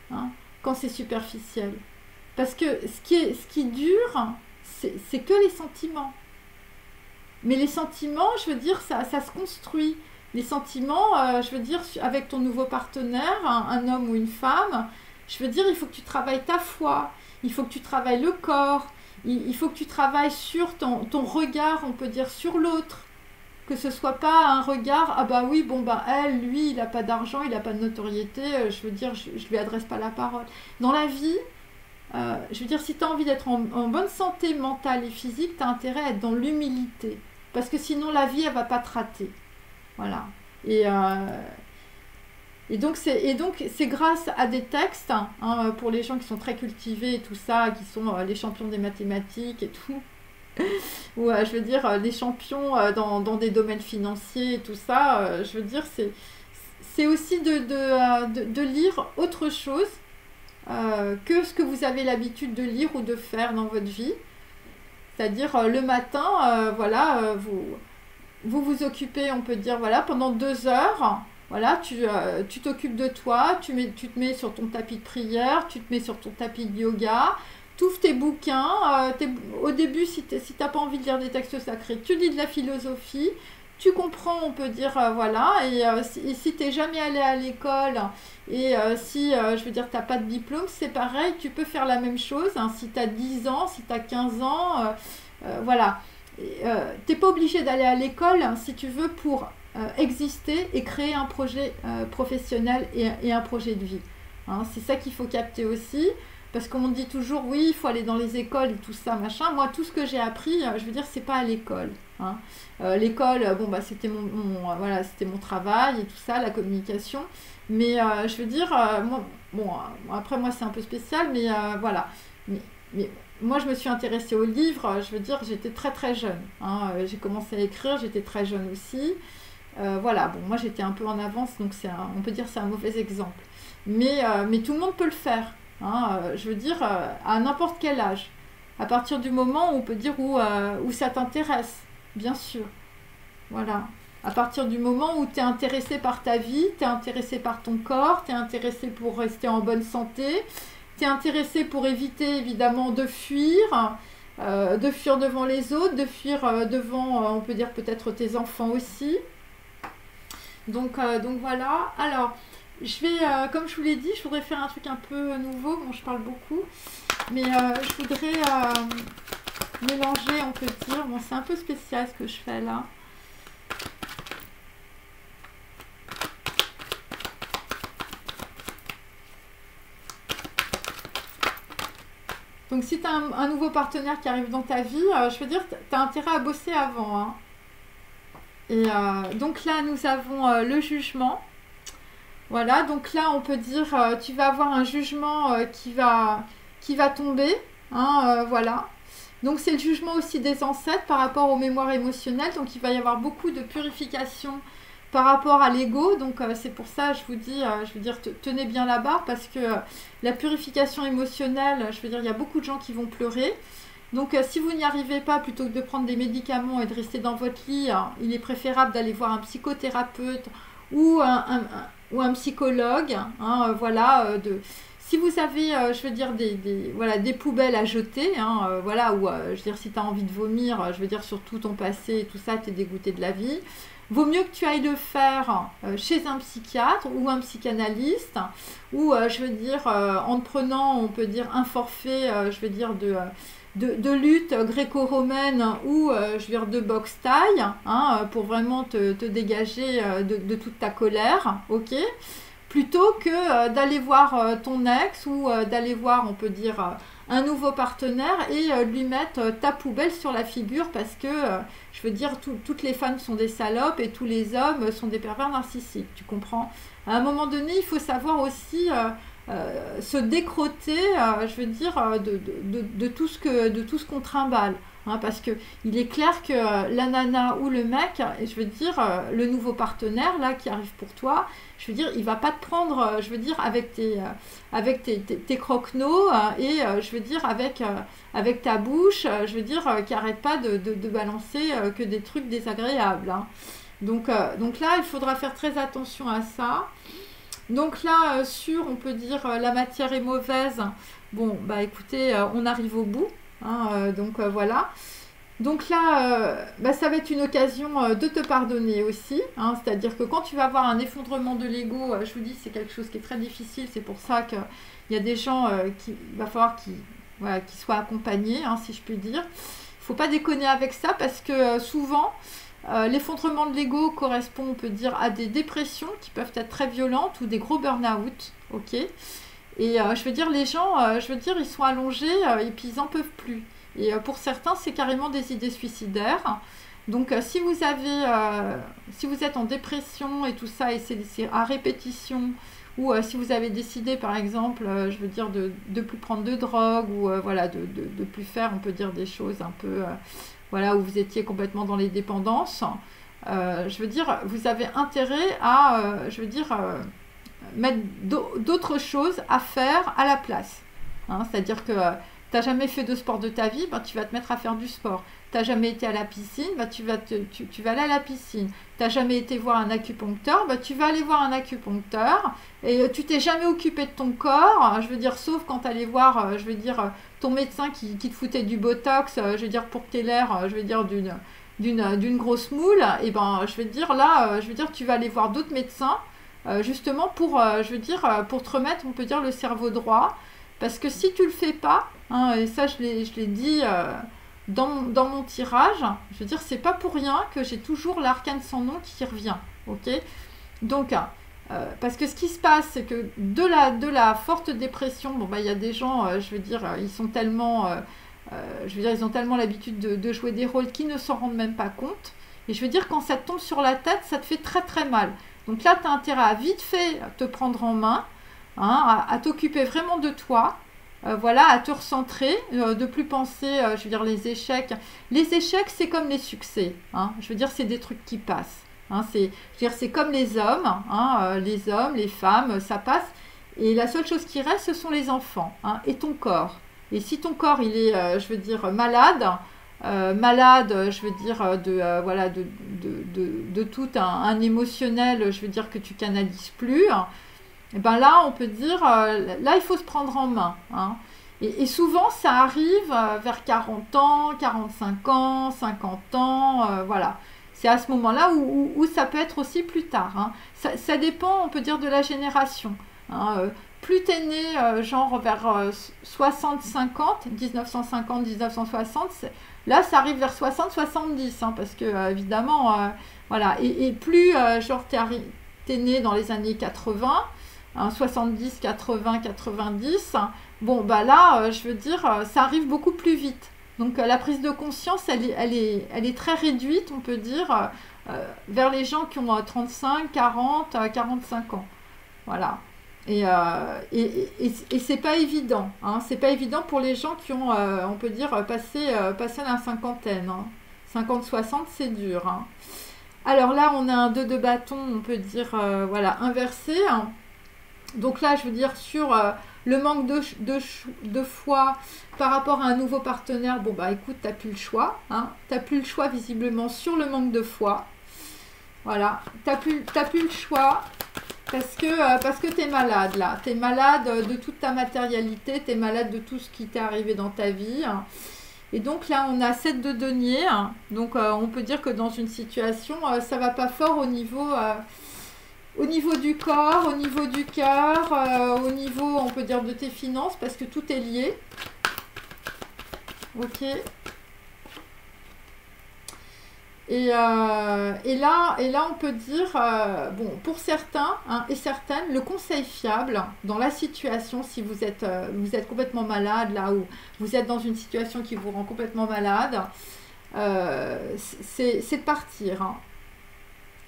hein, quand c'est superficiel. Parce que ce qui dure, c'est que les sentiments. Mais les sentiments, je veux dire, ça se construit. Les sentiments, je veux dire, avec ton nouveau partenaire, un homme ou une femme, je veux dire, il faut que tu travailles ta foi, il faut que tu travailles le corps, il faut que tu travailles sur ton regard, on peut dire, sur l'autre. Que ce soit pas un regard, ah bah oui, bon bah elle, lui, il n'a pas d'argent, il n'a pas de notoriété, je veux dire, je lui adresse pas la parole. Dans la vie, je veux dire, si tu as envie d'être en bonne santé mentale et physique, tu as intérêt à être dans l'humilité. Parce que sinon, la vie, elle va pas te rater. Voilà. Et donc c'est grâce à des textes, hein, pour les gens qui sont très cultivés et tout ça, qui sont les champions des mathématiques et tout, ou je veux dire les champions dans des domaines financiers et tout ça, je veux dire c'est aussi de lire autre chose que ce que vous avez l'habitude de lire ou de faire dans votre vie. C'est-à-dire le matin, voilà, vous occupez, on peut dire, voilà, pendant 2 heures, voilà, tu t'occupes de toi, tu te mets sur ton tapis de prière, tu te mets sur ton tapis de yoga, tu ouvres tes bouquins, au début, si tu n'as pas envie de lire des textes sacrés, tu lis de la philosophie, tu comprends, on peut dire, voilà, et si tu n'es jamais allé à l'école, et si, je veux dire, tu n'as pas de diplôme, c'est pareil, tu peux faire la même chose, hein, si tu as 10 ans, si tu as 15 ans, voilà. Tu n'es pas obligé d'aller à l'école, hein, si tu veux, pour exister et créer un projet professionnel et un projet de vie. Hein, c'est ça qu'il faut capter aussi. Parce qu'on dit toujours, oui, il faut aller dans les écoles et tout ça, machin. Moi, tout ce que j'ai appris, je veux dire, c'est pas à l'école. Hein. L'école, bon, bah, c'était voilà, c'était mon travail et tout ça, la communication. Mais je veux dire, moi, bon, après, moi, c'est un peu spécial, mais voilà. Mais moi, je me suis intéressée aux livres, je veux dire, j'étais très, très jeune. Hein. J'ai commencé à écrire, j'étais très jeune aussi. Voilà, bon, moi, j'étais un peu en avance, donc on peut dire que c'est un mauvais exemple. Mais tout le monde peut le faire. Hein, je veux dire, à n'importe quel âge. À partir du moment où on peut dire où ça t'intéresse, bien sûr. Voilà. À partir du moment où tu es intéressé par ta vie, tu es intéressé par ton corps, tu es intéressé pour rester en bonne santé, tu es intéressé pour éviter évidemment de fuir devant les autres, de fuir devant, on peut dire peut-être tes enfants aussi. Donc voilà. Alors, je vais, comme je vous l'ai dit, je voudrais faire un truc un peu nouveau. Bon, je parle beaucoup, mais je voudrais mélanger, on peut dire. Bon, c'est un peu spécial ce que je fais là. Donc, si tu as un nouveau partenaire qui arrive dans ta vie, je veux dire, tu as intérêt à bosser avant. Hein. Et donc là, nous avons le jugement. Voilà, donc là, on peut dire, tu vas avoir un jugement qui va tomber. Hein, voilà. Donc, c'est le jugement aussi des ancêtres par rapport aux mémoires émotionnelles. Donc, il va y avoir beaucoup de purification par rapport à l'ego. Donc, c'est pour ça, je vous dis, je veux dire, tenez bien la barre parce que la purification émotionnelle, je veux dire, il y a beaucoup de gens qui vont pleurer. Donc, si vous n'y arrivez pas, plutôt que de prendre des médicaments et de rester dans votre lit, il est préférable d'aller voir un psychothérapeute ou un psychologue. Hein, voilà, si vous avez, je veux dire, voilà, des poubelles à jeter, hein, voilà, ou je veux dire, si tu as envie de vomir, je veux dire, sur tout ton passé et tout ça, tu es dégoûté de la vie, vaut mieux que tu ailles le faire chez un psychiatre ou un psychanalyste, ou je veux dire, en te prenant, on peut dire, un forfait, je veux dire, de lutte gréco-romaine ou je veux dire de boxe taille, hein, pour vraiment te dégager de toute ta colère, ok, plutôt que d'aller voir ton ex ou d'aller voir, on peut dire, un nouveau partenaire et lui mettre ta poubelle sur la figure parce que, je veux dire, toutes les femmes sont des salopes et tous les hommes sont des pervers narcissiques, tu comprends? À un moment donné, il faut savoir aussi se décrotter, je veux dire, de tout ce qu'on trimballe. Hein, parce qu'il est clair que la nana ou le mec, et je veux dire, le nouveau partenaire là qui arrive pour toi, je veux dire, il va pas te prendre, je veux dire, avec tes croque-nots et je veux dire, avec ta bouche, je veux dire, qui arrête pas de balancer que des trucs désagréables. Hein. Donc là, il faudra faire très attention à ça. Donc là, on peut dire, la matière est mauvaise. Bon, bah écoutez, on arrive au bout. Hein, voilà. Donc là, ça va être une occasion de te pardonner aussi. Hein, c'est-à-dire que quand tu vas avoir un effondrement de l'ego, je vous dis, c'est quelque chose qui est très difficile. C'est pour ça qu'il y a des gens il va falloir qu'ils soient accompagnés, hein, si je puis dire. Il ne faut pas déconner avec ça parce que souvent, l'effondrement de l'ego correspond, on peut dire, à des dépressions qui peuvent être très violentes ou des gros burn-out, ok. Et je veux dire, les gens, je veux dire, ils sont allongés et puis ils n'en peuvent plus. Et pour certains, c'est carrément des idées suicidaires. Donc, si vous êtes en dépression et tout ça, et c'est à répétition, ou si vous avez décidé, par exemple, je veux dire, de ne plus prendre de drogue, ou voilà, de plus faire, on peut dire, des choses un peu... voilà, où vous étiez complètement dans les dépendances, je veux dire, vous avez intérêt à, je veux dire, mettre d'autres choses à faire à la place. Hein, c'est-à-dire que tu n'as jamais fait de sport de ta vie, tu vas te mettre à faire du sport. Tu n'as jamais été à la piscine, tu vas aller à la piscine. Tu n'as jamais été voir un acupuncteur, tu vas aller voir un acupuncteur. Et tu t'es jamais occupé de ton corps, je veux dire, sauf quand tu allais voir, je veux dire, ton médecin qui te foutait du botox, je veux dire, pour que tu aies l'air, je veux dire, d'une grosse moule, et ben je vais te dire là, je veux dire tu vas aller voir d'autres médecins justement pour, je veux dire, pour te remettre, on peut dire, le cerveau droit. Parce que si tu le fais pas, hein, et ça je l'ai dit dans mon tirage, je veux dire, c'est pas pour rien que j'ai toujours l'arcane sans nom qui revient. Ok? Donc, parce que ce qui se passe, c'est que de la forte dépression, bon bah il y a des gens, je veux dire, ils sont tellement, je veux dire, ils ont tellement l'habitude de jouer des rôles qu'ils ne s'en rendent même pas compte. Et je veux dire, quand ça te tombe sur la tête, ça te fait très très mal. Donc là, tu as intérêt à vite fait te prendre en main, hein, à t'occuper vraiment de toi, voilà, à te recentrer, de plus penser, je veux dire, les échecs. Les échecs, c'est comme les succès, hein, je veux dire, c'est des trucs qui passent. Hein, je veux dire, c'est comme les hommes, hein, les femmes, ça passe. Et la seule chose qui reste, ce sont les enfants, hein, et ton corps. Et si ton corps, il est, je veux dire, malade, je veux dire, voilà, de tout un émotionnel, je veux dire, que tu canalises plus, et ben là, on peut dire, là, il faut se prendre en main. Hein. Et souvent, ça arrive vers 40 ans, 45 ans, 50 ans, voilà. C'est à ce moment-là où ça peut être aussi plus tard. Hein. Ça dépend, on peut dire, de la génération. Hein. Plus tu es né, genre vers 60-50, 1950-1960, là, ça arrive vers 60-70, hein, parce que, évidemment, voilà. Et plus, genre, tu es né dans les années 80, hein, 70, 80, 90, bon, bah là, je veux dire, ça arrive beaucoup plus vite. Donc, la prise de conscience, elle est très réduite, on peut dire, vers les gens qui ont 35, 40, 45 ans. Voilà. Et c'est pas évident, hein. C'est pas évident pour les gens qui ont, on peut dire, passé la cinquantaine. Hein. 50-60, c'est dur. Hein. Alors là, on a un 2 de bâton, on peut dire, voilà, inversé. Hein. Donc là, je veux dire, sur le manque de foi par rapport à un nouveau partenaire, bon bah écoute, t'as plus le choix. Hein. T'as plus le choix visiblement sur le manque de foi. Voilà, t'as plus le choix. Parce que tu es malade là, tu es malade de toute ta matérialité, tu es malade de tout ce qui t'est arrivé dans ta vie. Et donc là, on a 7 de denier. Donc on peut dire que dans une situation, ça va pas fort au niveau du corps, au niveau du cœur, au niveau, on peut dire, de tes finances, parce que tout est lié. Ok. Et là, on peut dire, bon, pour certains, hein, et certaines, le conseil fiable dans la situation, si vous êtes complètement malade, là où vous êtes dans une situation qui vous rend complètement malade, c'est de partir. Hein.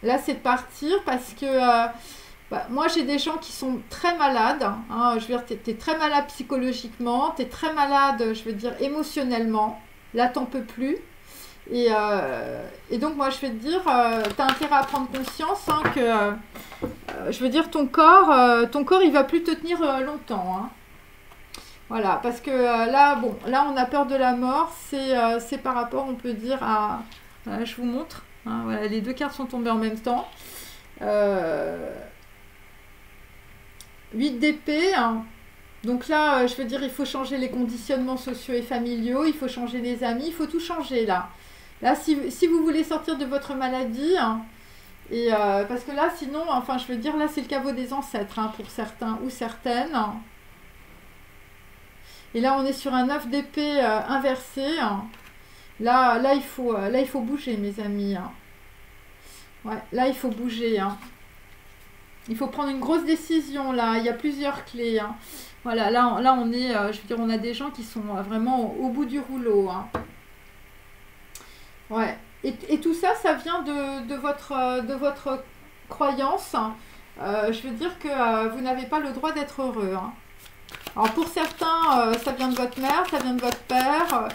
Là, c'est de partir parce que moi, j'ai des gens qui sont très malades. Hein, je veux dire, tu es très malade psychologiquement, tu es très malade, je veux dire, émotionnellement. Là, t'en peux plus. Et donc, moi, je vais te dire, tu as intérêt à prendre conscience, hein, que, je veux dire, ton corps, il va plus te tenir longtemps. Hein. Voilà, parce que là, bon, là, on a peur de la mort. C'est par rapport, on peut dire, à... Voilà, je vous montre. Hein, voilà, les deux cartes sont tombées en même temps. 8 d'épée. Hein. Donc là, je veux dire, il faut changer les conditionnements sociaux et familiaux. Il faut changer les amis. Il faut tout changer, là. Là, si vous voulez sortir de votre maladie, hein, et parce que là, sinon, enfin, je veux dire, là, c'est le caveau des ancêtres, hein, pour certains ou certaines. Et là, on est sur un 9 d'épée inversé. Hein. Là, il faut bouger, mes amis. Hein. Ouais, là, il faut bouger. Hein. Il faut prendre une grosse décision, là. Il y a plusieurs clés. Hein. Voilà, là, on est, je veux dire, on a des gens qui sont vraiment au bout du rouleau. Hein. Ouais. Et tout ça, ça vient de votre croyance. Je veux dire que vous n'avez pas le droit d'être heureux. Hein. Alors pour certains, ça vient de votre mère, ça vient de votre père,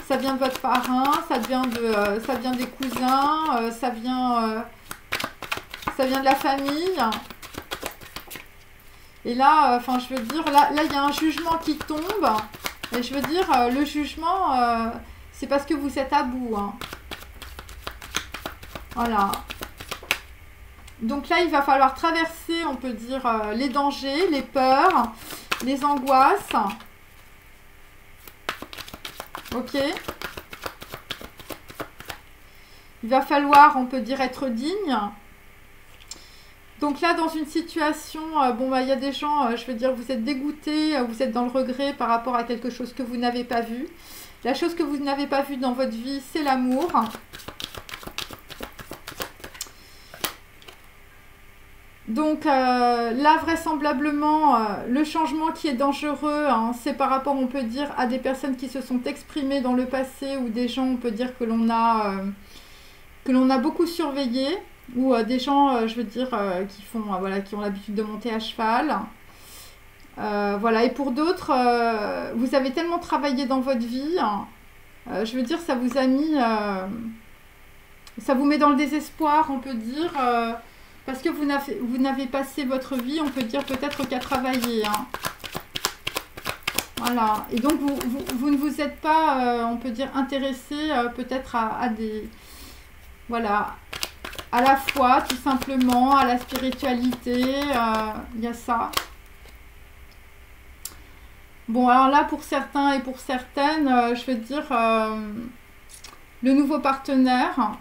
ça vient de votre parrain, ça vient des cousins, ça vient de la famille. Et là, enfin, je veux dire, là, il y a un jugement qui tombe. Et je veux dire, le jugement, c'est parce que vous êtes à bout. Hein. Voilà. Donc là, il va falloir traverser, on peut dire, les dangers, les peurs, les angoisses. Ok. il va falloir, on peut dire, être digne. Donc là, dans une situation, bon, bah, il y a des gens, je veux dire, vous êtes dégoûtés, vous êtes dans le regret par rapport à quelque chose que vous n'avez pas vu. La chose que vous n'avez pas vue dans votre vie, c'est l'amour. Donc là, vraisemblablement, le changement qui est dangereux, hein, c'est par rapport, on peut dire, à des personnes qui se sont exprimées dans le passé ou des gens, on peut dire, que l'on a beaucoup surveillés. Ou des gens, je veux dire, qui font, voilà, qui ont l'habitude de monter à cheval. Voilà, et pour d'autres, vous avez tellement travaillé dans votre vie, je veux dire, ça vous a mis, ça vous met dans le désespoir, on peut dire, parce que vous n'avez passé votre vie, on peut dire, peut-être qu'à travailler. Hein. Voilà, et donc vous ne vous êtes pas, on peut dire, intéressé peut-être à des, voilà, à la foi, tout simplement, à la spiritualité, il y a ça. Bon, alors là, pour certains et pour certaines, je veux dire, le nouveau partenaire,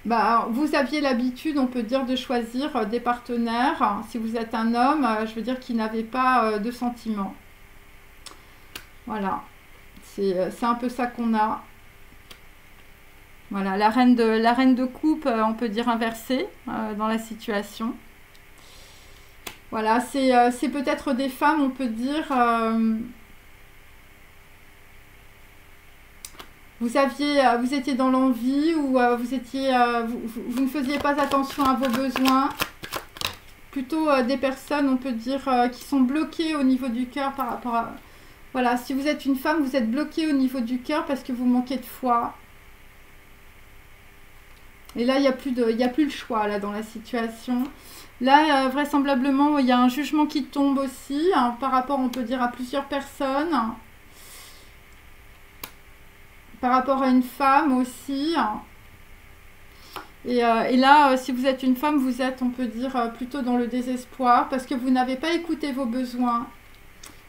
bah, vous aviez l'habitude, on peut dire, de choisir des partenaires, si vous êtes un homme, je veux dire, qui n'avait pas de sentiments. Voilà, c'est un peu ça qu'on a. Voilà, la reine de coupe, on peut dire inversée dans la situation. Voilà, c'est peut-être des femmes, on peut dire, vous étiez dans l'envie ou vous ne faisiez pas attention à vos besoins. Plutôt des personnes, on peut dire, qui sont bloquées au niveau du cœur par rapport à... Voilà, si vous êtes une femme, vous êtes bloquée au niveau du cœur parce que vous manquez de foi. Et là, il n'y a plus le choix là, dans la situation. Là, vraisemblablement, il y a un jugement qui tombe aussi, hein, par rapport, on peut dire, à plusieurs personnes. Par rapport à une femme aussi. Et là, si vous êtes une femme, vous êtes, on peut dire, plutôt dans le désespoir parce que vous n'avez pas écouté vos besoins.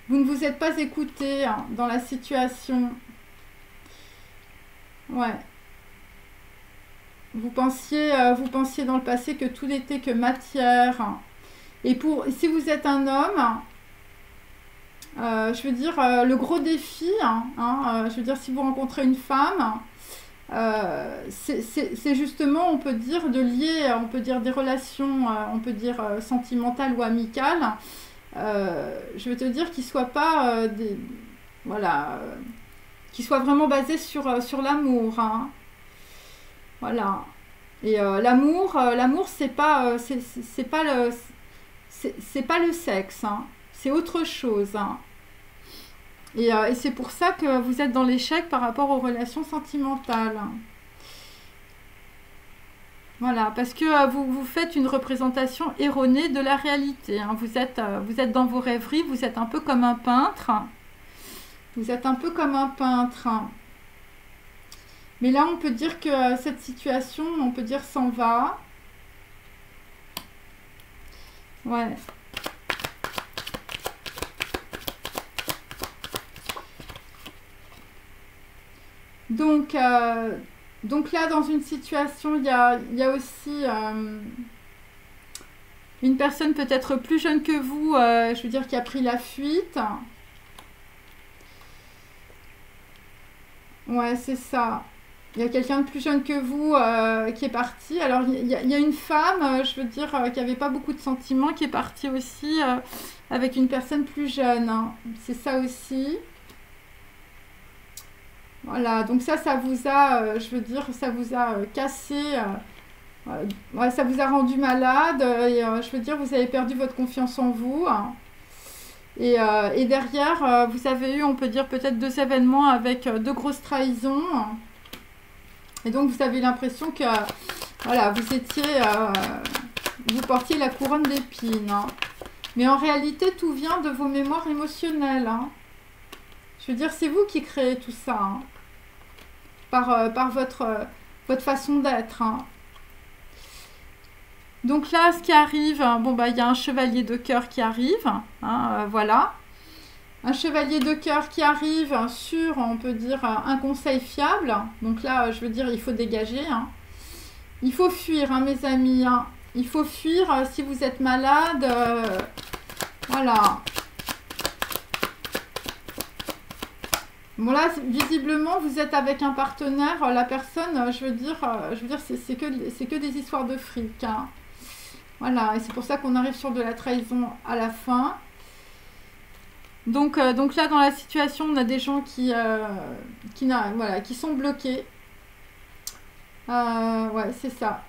Vous ne vous êtes pas écouté hein, dans la situation. Ouais. Vous pensiez dans le passé que tout n'était que matière. Et si vous êtes un homme, je veux dire, le gros défi, je veux dire, si vous rencontrez une femme, c'est justement, on peut dire, de lier, on peut dire, des relations, on peut dire, sentimentales ou amicales. Je veux te dire qu'ils ne soient pas voilà, qu'ils soient vraiment basés sur l'amour. Hein. Voilà. Et l'amour, c'est pas le sexe, hein. C'est autre chose. Hein. Et c'est pour ça que vous êtes dans l'échec par rapport aux relations sentimentales. Voilà, parce que vous faites une représentation erronée de la réalité. Hein. Vous êtes dans vos rêveries, vous êtes un peu comme un peintre. Vous êtes un peu comme un peintre. Mais là, on peut dire que cette situation, on peut dire, s'en va. Ouais. Donc là, dans une situation, il y a aussi une personne peut-être plus jeune que vous, je veux dire, qui a pris la fuite. Ouais, c'est ça. Il y a quelqu'un de plus jeune que vous qui est parti. Alors, il y a une femme, je veux dire, qui n'avait pas beaucoup de sentiments, qui est partie aussi avec une personne plus jeune. Hein. C'est ça aussi. Voilà, donc ça vous a, je veux dire, ça vous a cassé, ouais, ça vous a rendu malade, et je veux dire, vous avez perdu votre confiance en vous. Hein. Et derrière, vous avez eu, on peut dire, peut-être 2 événements avec 2 grosses trahisons. Et donc, vous avez l'impression que, voilà, vous portiez la couronne d'épines. Hein. Mais en réalité, tout vient de vos mémoires émotionnelles. Hein. Je veux dire, c'est vous qui créez tout ça. Hein. Par votre façon d'être. Hein. Donc là, ce qui arrive, bon, bah, il y a un chevalier de cœur qui arrive. Hein, voilà. un chevalier de cœur qui arrive sur, on peut dire, un conseil fiable. Donc là, je veux dire, il faut dégager. Hein. Il faut fuir, hein, mes amis. Hein. Il faut fuir si vous êtes malade. Voilà. Bon là, visiblement, vous êtes avec un partenaire. La personne, je veux dire, c'est que des histoires de fric. Hein. Voilà, et c'est pour ça qu'on arrive sur de la trahison à la fin. Donc là, dans la situation, on a des gens qui sont bloqués. Ouais, c'est ça.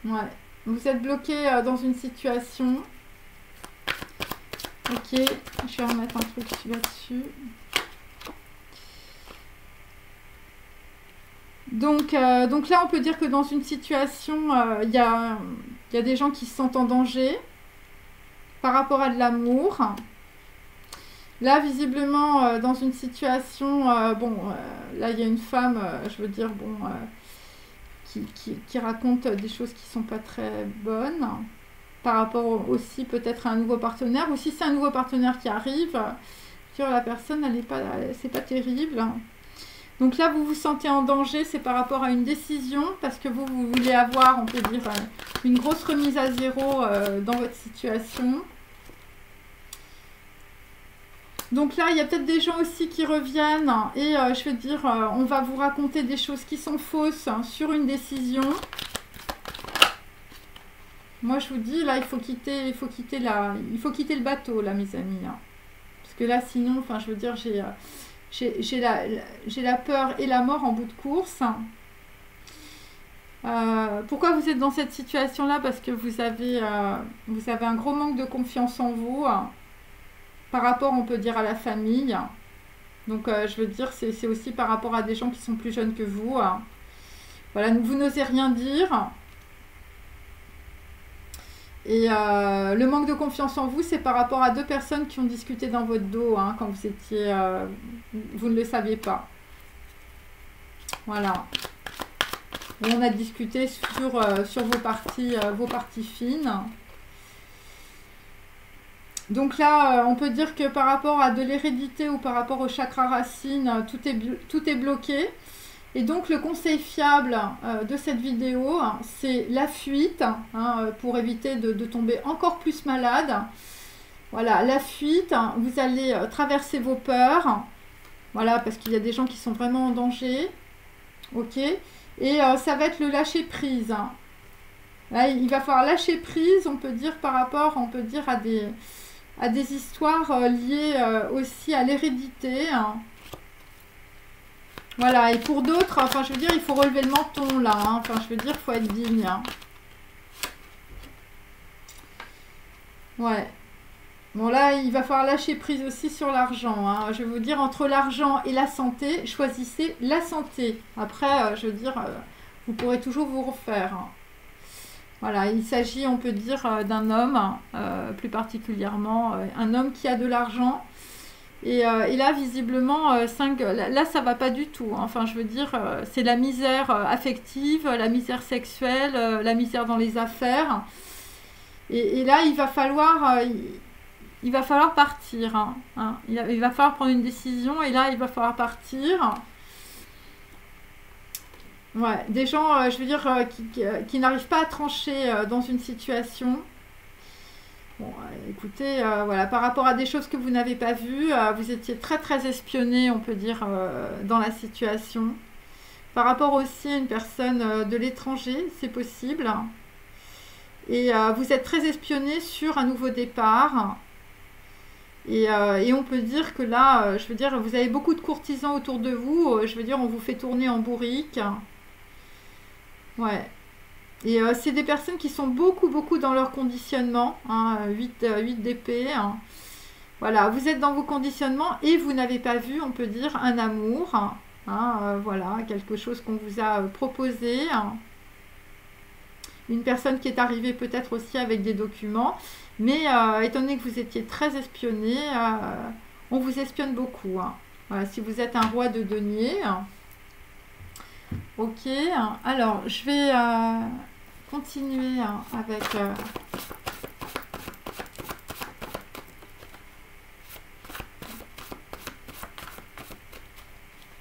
Ouais, vous êtes bloqué dans une situation. Ok, je vais remettre un truc là-dessus. Donc là, on peut dire que dans une situation, il y a des gens qui se sentent en danger par rapport à de l'amour. Là, visiblement, dans une situation, là, il y a une femme, je veux dire, qui raconte des choses qui sont pas très bonnes, par rapport aussi peut-être à un nouveau partenaire, ou si c'est un nouveau partenaire qui arrive, sur la personne, c'est pas terrible. Donc là, vous vous sentez en danger, c'est par rapport à une décision, parce que vous voulez avoir, on peut dire, une grosse remise à zéro dans votre situation. Donc là, il y a peut-être des gens aussi qui reviennent et je veux dire, on va vous raconter des choses qui sont fausses sur une décision. Moi, je vous dis, là, il faut quitter le bateau, là, mes amis. Hein. Parce que là, sinon, enfin, je veux dire, j'ai la peur et la mort en bout de course. Pourquoi vous êtes dans cette situation-là? Parce que vous avez un gros manque de confiance en vous. Par rapport, on peut dire, à la famille. Donc, je veux dire, c'est aussi par rapport à des gens qui sont plus jeunes que vous. Voilà, vous n'osez rien dire. Et le manque de confiance en vous, c'est par rapport à deux personnes qui ont discuté dans votre dos, hein, quand vous étiez... vous ne le saviez pas. Voilà. Et on a discuté sur vos parties fines. Donc là, on peut dire que par rapport à de l'hérédité ou par rapport au chakra racine, tout est bloqué. Et donc le conseil fiable de cette vidéo, c'est la fuite, hein, pour éviter de tomber encore plus malade. Voilà, la fuite, vous allez traverser vos peurs. Voilà, parce qu'il y a des gens qui sont vraiment en danger. Ok. Et ça va être le lâcher prise. Là, il va falloir lâcher prise, on peut dire, par rapport, on peut dire, à des histoires liées aussi à l'hérédité. Hein. Voilà, et pour d'autres, enfin, je veux dire, il faut relever le menton, là. Hein. Enfin, je veux dire, il faut être digne. Hein. Ouais. Bon, là, il va falloir lâcher prise aussi sur l'argent. Hein. Je vais vous dire, entre l'argent et la santé, choisissez la santé. Après, je veux dire, vous pourrez toujours vous refaire. Hein. Voilà, il s'agit, on peut dire, d'un homme, plus particulièrement, un homme qui a de l'argent. Et là, visiblement, là, ça va pas du tout. Hein. Enfin, je veux dire, c'est la misère affective, la misère sexuelle, la misère dans les affaires. Et là, il va falloir partir. Hein. Il va falloir prendre une décision et là, il va falloir partir. Ouais, des gens, je veux dire, qui n'arrivent pas à trancher dans une situation. Bon, écoutez, voilà, par rapport à des choses que vous n'avez pas vues, vous étiez très très espionné, on peut dire, dans la situation. Par rapport aussi à une personne de l'étranger, c'est possible. Et vous êtes très espionné sur un nouveau départ. Et on peut dire que là, je veux dire, vous avez beaucoup de courtisans autour de vous. Je veux dire, on vous fait tourner en bourrique. Ouais. Et c'est des personnes qui sont beaucoup dans leur conditionnement. Hein, 8 d'épée. Hein. Voilà, vous êtes dans vos conditionnements et vous n'avez pas vu, on peut dire, un amour. Hein, voilà, quelque chose qu'on vous a proposé. Hein. Une personne qui est arrivée peut-être aussi avec des documents. Mais étant donné que vous étiez très espionné, on vous espionne beaucoup. Hein. Voilà, si vous êtes un roi de denier. Ok, alors je vais continuer avec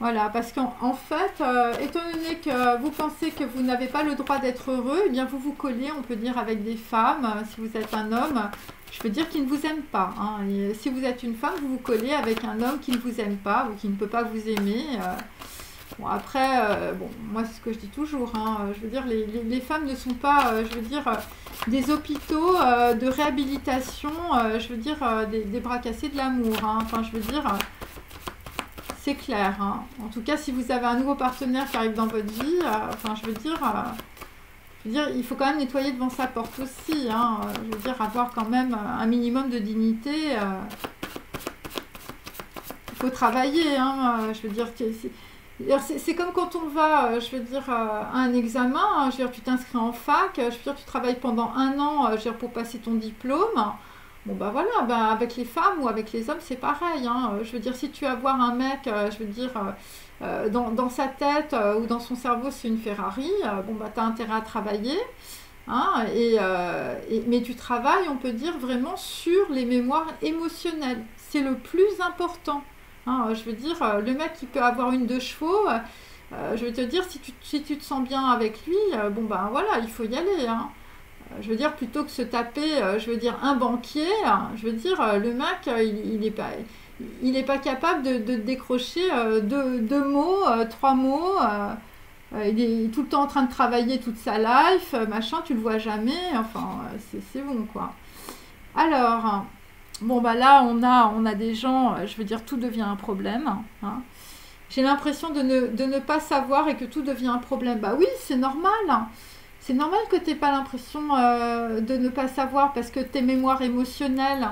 Voilà, parce qu'en fait, étant donné que vous pensez que vous n'avez pas le droit d'être heureux, eh bien vous vous collez, on peut dire, avec des femmes. Si vous êtes un homme, je peux dire qu'il ne vous aime pas. Hein. Et si vous êtes une femme, vous vous collez avec un homme qui ne vous aime pas ou qui ne peut pas vous aimer. Bon, après, bon, moi c'est ce que je dis toujours. Hein. Je veux dire, les femmes ne sont pas, je veux dire, des hôpitaux de réhabilitation, je veux dire, des bras cassés de l'amour. Hein. Enfin, je veux dire... c'est clair, hein. En tout cas, si vous avez un nouveau partenaire qui arrive dans votre vie, enfin, je veux dire, il faut quand même nettoyer devant sa porte aussi, hein. Je veux dire, avoir quand même un minimum de dignité. Il faut travailler, hein. Je veux dire, c'est comme quand on va, je veux dire, à un examen. Je veux dire, tu t'inscris en fac. Je veux dire, tu travailles pendant 1 an, je veux dire, pour passer ton diplôme. Bon bah voilà, bah avec les femmes ou avec les hommes c'est pareil, hein. Je veux dire, si tu vas voir un mec, je veux dire, dans sa tête ou dans son cerveau c'est une Ferrari, bon bah t'as intérêt à travailler, hein, mais tu travailles, on peut dire, vraiment sur les mémoires émotionnelles, c'est le plus important, hein. Je veux dire, le mec qui peut avoir une 2 chevaux, je veux te dire, si tu te sens bien avec lui, bon bah voilà, il faut y aller, hein. Je veux dire, plutôt que se taper, je veux dire, un banquier, je veux dire, le mec, il est pas capable de décrocher 2 mots, 3 mots. Il est tout le temps en train de travailler toute sa life, machin, tu le vois jamais. Enfin, c'est bon, quoi. Alors, bon, bah là, on a des gens, je veux dire, tout devient un problème. Hein. J'ai l'impression de ne pas savoir et que tout devient un problème. Bah oui, c'est normal. C'est normal que tu n'aies pas l'impression de ne pas savoir parce que tes mémoires émotionnelles,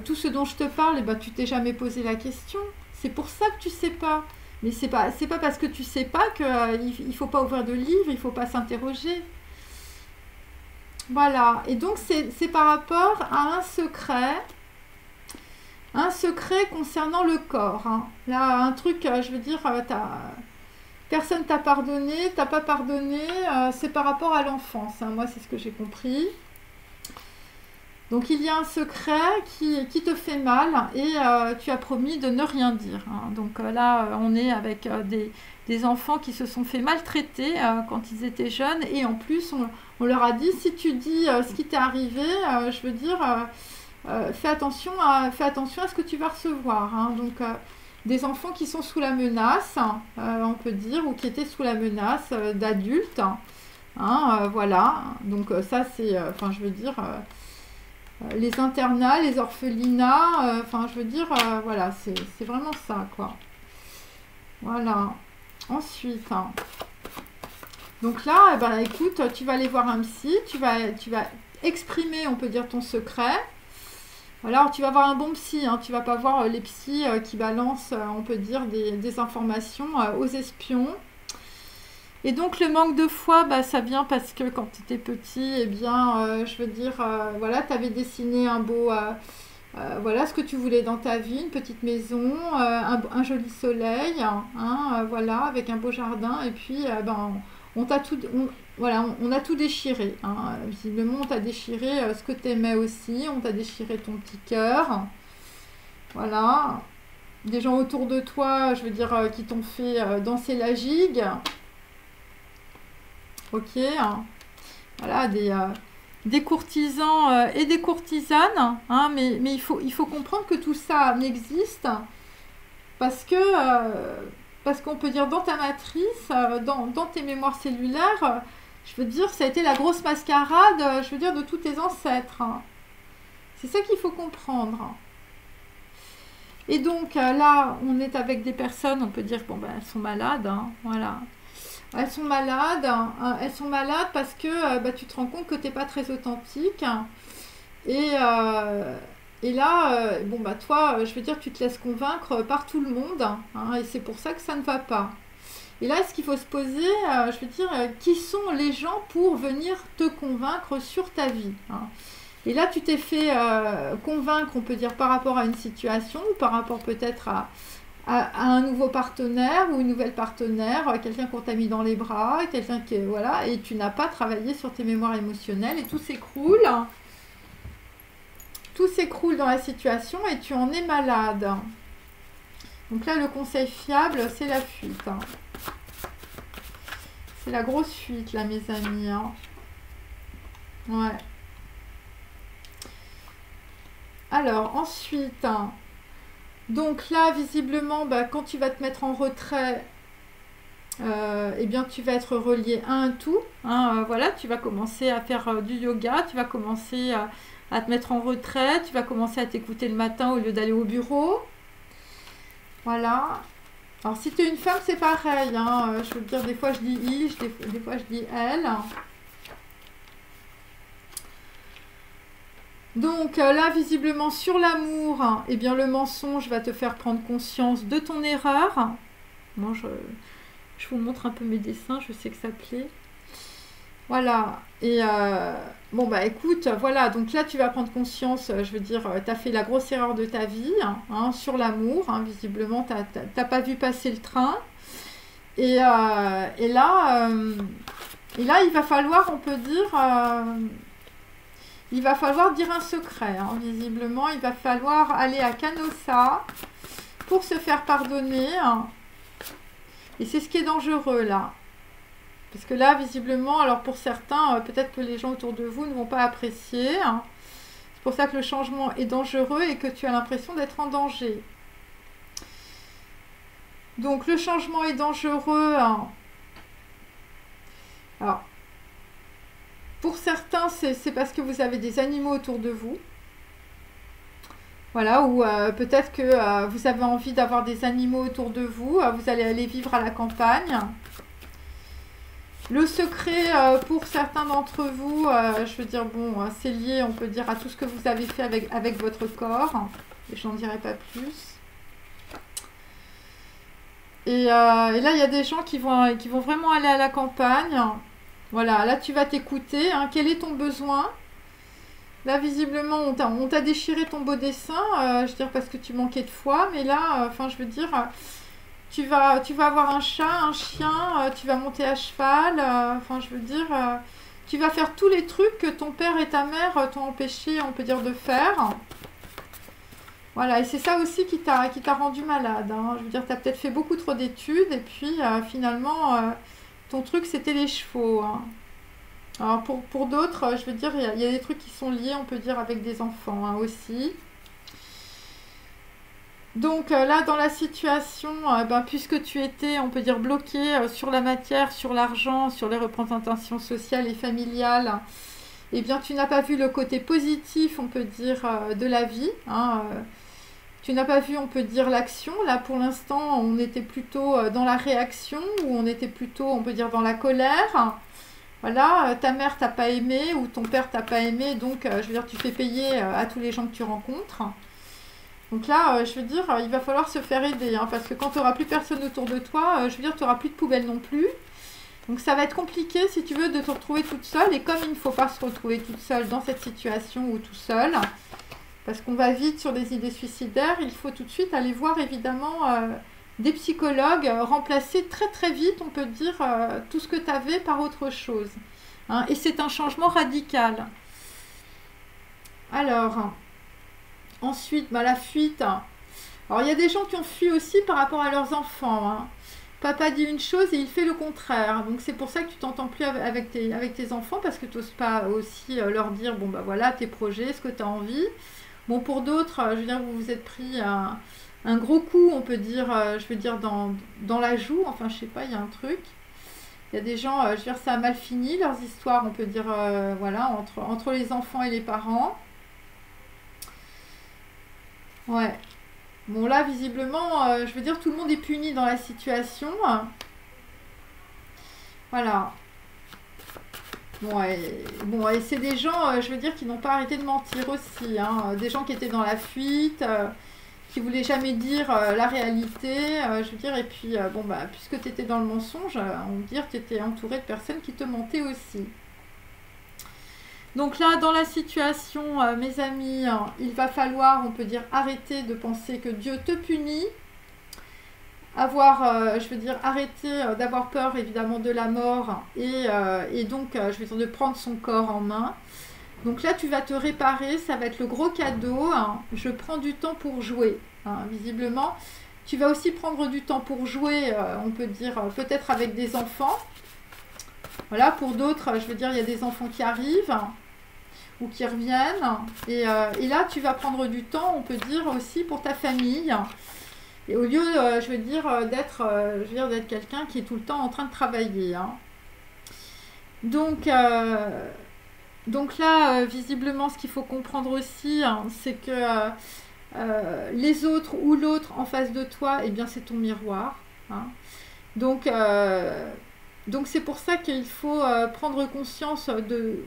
tout ce dont je te parle, eh ben, tu t'es jamais posé la question. C'est pour ça que tu sais pas. Mais c'est pas parce que tu sais pas qu'il ne faut pas ouvrir de livre, il ne faut pas s'interroger. Voilà. Et donc, c'est par rapport à un secret concernant le corps. Hein. Là, un truc, je veux dire, personne t'a pardonné, t'as pas pardonné, c'est par rapport à l'enfance. Hein. Moi, c'est ce que j'ai compris. Donc, il y a un secret qui te fait mal et tu as promis de ne rien dire. Hein. Donc là, on est avec des enfants qui se sont fait maltraiter quand ils étaient jeunes et en plus, on leur a dit, si tu dis ce qui t'est arrivé, je veux dire, fais attention à ce que tu vas recevoir. Hein. Donc, des enfants qui sont sous la menace, on peut dire, ou qui étaient sous la menace d'adultes. Hein, voilà, donc ça c'est, enfin je veux dire, les internats, les orphelinats, enfin je veux dire, voilà, c'est vraiment ça, quoi. Voilà. Ensuite, hein. Donc là, eh ben, écoute, tu vas aller voir un psy, tu vas exprimer, on peut dire, ton secret. Alors, tu vas voir un bon psy, hein, tu vas pas voir les psys qui balancent, on peut dire, des informations aux espions. Et donc, le manque de foi, bah, ça vient parce que quand tu étais petit, eh bien, je veux dire, voilà, tu avais dessiné un beau, voilà, ce que tu voulais dans ta vie, une petite maison, un joli soleil, hein, voilà, avec un beau jardin. Et puis, ben, on t'a tout... Voilà, on a tout déchiré. Hein. Visiblement, on t'a déchiré ce que tu aimais aussi. On t'a déchiré ton petit cœur. Voilà. Des gens autour de toi, je veux dire, qui t'ont fait danser la gigue. Ok. Voilà, des courtisans et des courtisanes. Hein, mais il faut comprendre que tout ça n'existe parce que... parce qu'on peut dire dans ta matrice, dans tes mémoires cellulaires, je veux dire, ça a été la grosse mascarade, je veux dire, de tous tes ancêtres. Hein. C'est ça qu'il faut comprendre. Et donc, là, on est avec des personnes, on peut dire, bon, ben, elles sont malades, hein, voilà. Elles sont malades parce que bah, tu te rends compte que tu n'es pas très authentique. Et là, bon, bah, toi, je veux dire, tu te laisses convaincre par tout le monde. Hein, et c'est pour ça que ça ne va pas. Et là, ce qu'il faut se poser, je veux dire, qui sont les gens pour venir te convaincre sur ta vie, hein. Et là, tu t'es fait convaincre, on peut dire, par rapport à une situation, ou par rapport peut-être à un nouveau partenaire ou une nouvelle partenaire, quelqu'un qu'on t'a mis dans les bras, quelqu'un qui... Voilà, et tu n'as pas travaillé sur tes mémoires émotionnelles, et tout s'écroule. Tout s'écroule dans la situation, et tu en es malade. Donc là, le conseil fiable, c'est la fuite. Hein. C'est la grosse fuite, là, mes amis. Hein. Ouais. Alors, ensuite, hein, donc là, visiblement, bah, quand tu vas te mettre en retrait, eh bien, tu vas être relié à un tout. Hein, voilà, tu vas commencer à faire du yoga, tu vas commencer à te mettre en retrait, tu vas commencer à t'écouter le matin au lieu d'aller au bureau. Voilà. Alors, si tu es une femme, c'est pareil. Hein, je veux dire, des fois, je dis il, des fois, je dis elle. Donc là, visiblement, sur l'amour, hein, eh bien, le mensonge va te faire prendre conscience de ton erreur. Moi, je vous montre un peu mes dessins, je sais que ça plaît. Voilà. Et bon, bah écoute, voilà. Donc là, tu vas prendre conscience, je veux dire, tu as fait la grosse erreur de ta vie hein, sur l'amour. Hein, visiblement, tu n'as pas vu passer le train. Et là, il va falloir, on peut dire... il va falloir dire un secret, hein. Visiblement, il va falloir aller à Canossa pour se faire pardonner. Hein. Et c'est ce qui est dangereux, là. Parce que là, visiblement, alors pour certains, peut-être que les gens autour de vous ne vont pas apprécier. Hein. C'est pour ça que le changement est dangereux et que tu as l'impression d'être en danger. Donc, le changement est dangereux. Hein. Alors, pour certains, c'est parce que vous avez des animaux autour de vous. Voilà, ou peut-être que vous avez envie d'avoir des animaux autour de vous. Vous allez aller vivre à la campagne. Le secret, pour certains d'entre vous, je veux dire, bon, c'est lié, on peut dire, à tout ce que vous avez fait avec votre corps. Et je n'en dirai pas plus. Et là, il y a des gens qui vont vraiment aller à la campagne. Voilà, là tu vas t'écouter. Hein. Quel est ton besoin? Là, visiblement, on t'a déchiré ton beau dessin, je veux dire, parce que tu manquais de foi. Mais là, enfin, je veux dire, tu vas avoir un chat, un chien, tu vas monter à cheval. Enfin, je veux dire, tu vas faire tous les trucs que ton père et ta mère t'ont empêché, on peut dire, de faire. Voilà, et c'est ça aussi qui t'a rendu malade. Hein. Je veux dire, tu as peut-être fait beaucoup trop d'études et puis finalement... ton truc, c'était les chevaux. Hein. Alors, pour d'autres, je veux dire, il y a des trucs qui sont liés, on peut dire, avec des enfants hein, aussi. Donc, là, dans la situation, ben, puisque tu étais, on peut dire, bloqué sur la matière, sur l'argent, sur les représentations sociales et familiales, eh bien, tu n'as pas vu le côté positif, on peut dire, de la vie. Hein, tu n'as pas vu, on peut dire, l'action. Là, pour l'instant, on était plutôt dans la réaction ou on était plutôt, on peut dire, dans la colère. Voilà, ta mère t'a pas aimé ou ton père t'a pas aimé, donc, je veux dire, tu fais payer à tous les gens que tu rencontres. Donc là, je veux dire, il va falloir se faire aider, hein, parce que quand tu n'auras plus personne autour de toi, je veux dire, tu n'auras plus de poubelle non plus. Donc ça va être compliqué, si tu veux, de te retrouver toute seule. Et comme il ne faut pas se retrouver toute seule dans cette situation ou tout seul... Parce qu'on va vite sur des idées suicidaires, il faut tout de suite aller voir évidemment des psychologues, remplacer très très vite, on peut dire, tout ce que tu avais par autre chose. Hein, et c'est un changement radical. Alors, ensuite, bah, la fuite. Alors, il y a des gens qui ont fui aussi par rapport à leurs enfants. Hein. Papa dit une chose et il fait le contraire. Donc, c'est pour ça que tu t'entends plus avec tes enfants, parce que tu n'oses pas aussi leur dire, bon, bah voilà, tes projets, ce que tu as envie. Bon, pour d'autres, je veux dire, vous vous êtes pris un gros coup, on peut dire, je veux dire, dans la joue. Enfin, je sais pas, il y a un truc. Il y a des gens, je veux dire, ça a mal fini, leurs histoires, on peut dire, voilà, entre les enfants et les parents. Ouais. Bon, là, visiblement, je veux dire, tout le monde est puni dans la situation. Voilà. Bon, et c'est des gens, je veux dire, qui n'ont pas arrêté de mentir aussi. Hein. Des gens qui étaient dans la fuite, qui ne voulaient jamais dire la réalité. Je veux dire, et puis, bon, bah, puisque tu étais dans le mensonge, on va dire, tu étais entouré de personnes qui te mentaient aussi. Donc là, dans la situation, mes amis, il va falloir, on peut dire, arrêter de penser que Dieu te punit. Je veux dire, arrêter d'avoir peur évidemment de la mort et donc, je veux dire, de prendre son corps en main. Donc là, tu vas te réparer, ça va être le gros cadeau. Hein. Je prends du temps pour jouer. Hein. Visiblement, Tu vas aussi prendre du temps pour jouer, on peut dire, peut-être avec des enfants. Voilà, pour d'autres, je veux dire, il y a des enfants qui arrivent ou qui reviennent. Et là, tu vas prendre du temps, on peut dire, aussi pour ta famille. Et au lieu, je veux dire, d'être quelqu'un qui est tout le temps en train de travailler. Hein. Donc là, visiblement, ce qu'il faut comprendre aussi, hein, c'est que les autres ou l'autre en face de toi, eh bien, c'est ton miroir. Hein. Donc c'est pour ça qu'il faut prendre conscience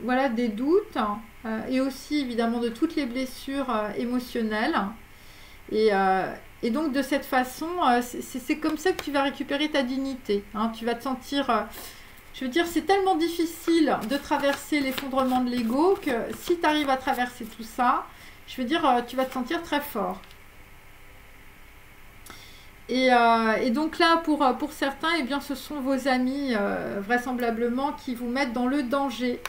voilà, des doutes et aussi évidemment de toutes les blessures émotionnelles. Et donc de cette façon, c'est comme ça que tu vas récupérer ta dignité. Hein. Tu vas te sentir... je veux dire, c'est tellement difficile de traverser l'effondrement de l'ego que si tu arrives à traverser tout ça, je veux dire, tu vas te sentir très fort. Et donc là, pour certains, eh bien, ce sont vos amis, vraisemblablement, qui vous mettent dans le danger.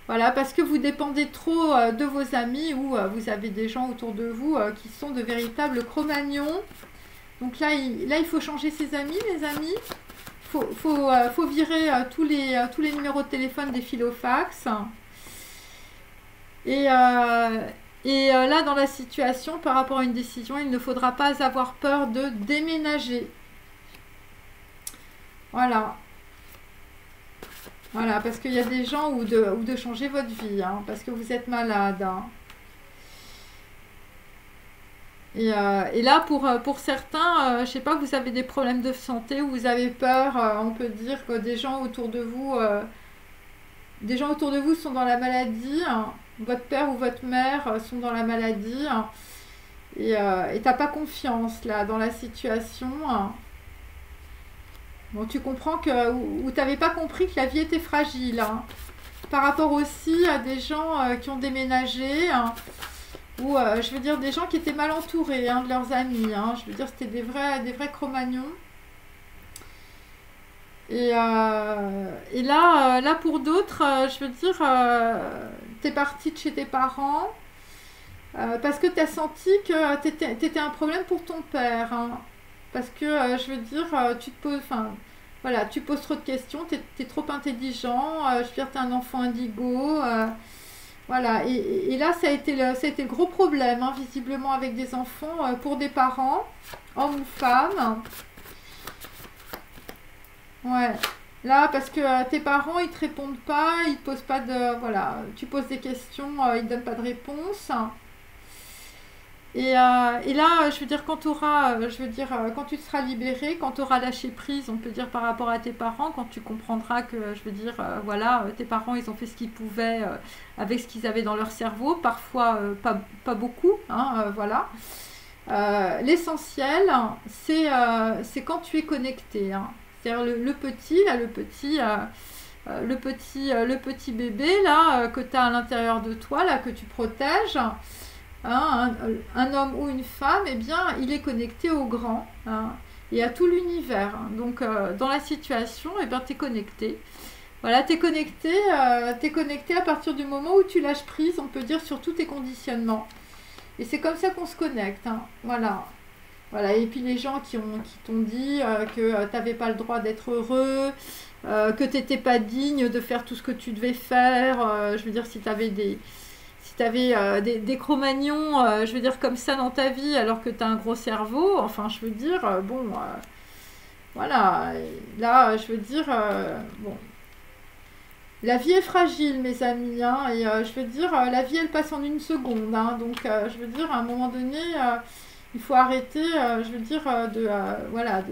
Voilà, parce que vous dépendez trop de vos amis ou vous avez des gens autour de vous qui sont de véritables Cro-Magnons. Donc là, il faut changer ses amis, les amis. Faut virer tous les numéros de téléphone des filofax. Et là, dans la situation, par rapport à une décision, il ne faudra pas avoir peur de déménager. Voilà. Voilà, parce qu'il y a des gens ou de changer votre vie, hein, parce que vous êtes malade. Hein. Et là, pour certains, je ne sais pas, vous avez des problèmes de santé ou vous avez peur, on peut dire que des gens autour de vous sont dans la maladie. Hein. Votre père ou votre mère sont dans la maladie. Hein. Et tu n'as pas confiance là dans la situation. Hein. Bon, tu comprends que ou tu n'avais pas compris que la vie était fragile. Hein. Par rapport aussi à des gens qui ont déménagé. Hein. Ou je veux dire des gens qui étaient mal entourés hein, de leurs amis. Hein. Je veux dire c'était des vrais Cro-Magnons. Et là pour d'autres, je veux dire, t'es parti de chez tes parents parce que t'as senti que t'étais un problème pour ton père. Hein. Parce que je veux dire, tu te poses, enfin voilà, tu poses trop de questions, t'es trop intelligent. Je veux dire, t'es un enfant indigo. Voilà, et là, ça a été le gros problème, hein, visiblement, avec des enfants, pour des parents, hommes ou femmes. Ouais, là, parce que tes parents, ils te répondent pas, ils te posent pas de... Voilà, tu poses des questions, ils te donnent pas de réponse. Et là, je veux dire, quand tu quand tu te seras libéré, quand tu auras lâché prise, on peut dire par rapport à tes parents, quand tu comprendras que, je veux dire, voilà, tes parents, ils ont fait ce qu'ils pouvaient avec ce qu'ils avaient dans leur cerveau, parfois pas beaucoup, hein, voilà. L'essentiel, c'est quand tu es connecté, hein. C'est-à-dire le petit, là, le petit bébé, là, que tu as à l'intérieur de toi, là, que tu protèges. Hein, un homme ou une femme, eh bien, il est connecté au grand hein, et à tout l'univers. Hein. Donc, dans la situation, eh bien, tu es connecté. Voilà, tu es connecté à partir du moment où tu lâches prise, on peut dire, sur tous tes conditionnements. Et c'est comme ça qu'on se connecte. Hein. Voilà. Voilà. Et puis, les gens qui t'ont dit que tu n'avais pas le droit d'être heureux, que tu n'étais pas digne de faire tout ce que tu devais faire. Je veux dire, si tu avais des Cro-Magnons, je veux dire, comme ça dans ta vie, alors que tu as un gros cerveau, enfin, je veux dire, bon, voilà, là, je veux dire, bon, la vie est fragile, mes amis, hein, et je veux dire, la vie, elle passe en une seconde, hein, donc, je veux dire, à un moment donné, il faut arrêter, je veux dire, voilà,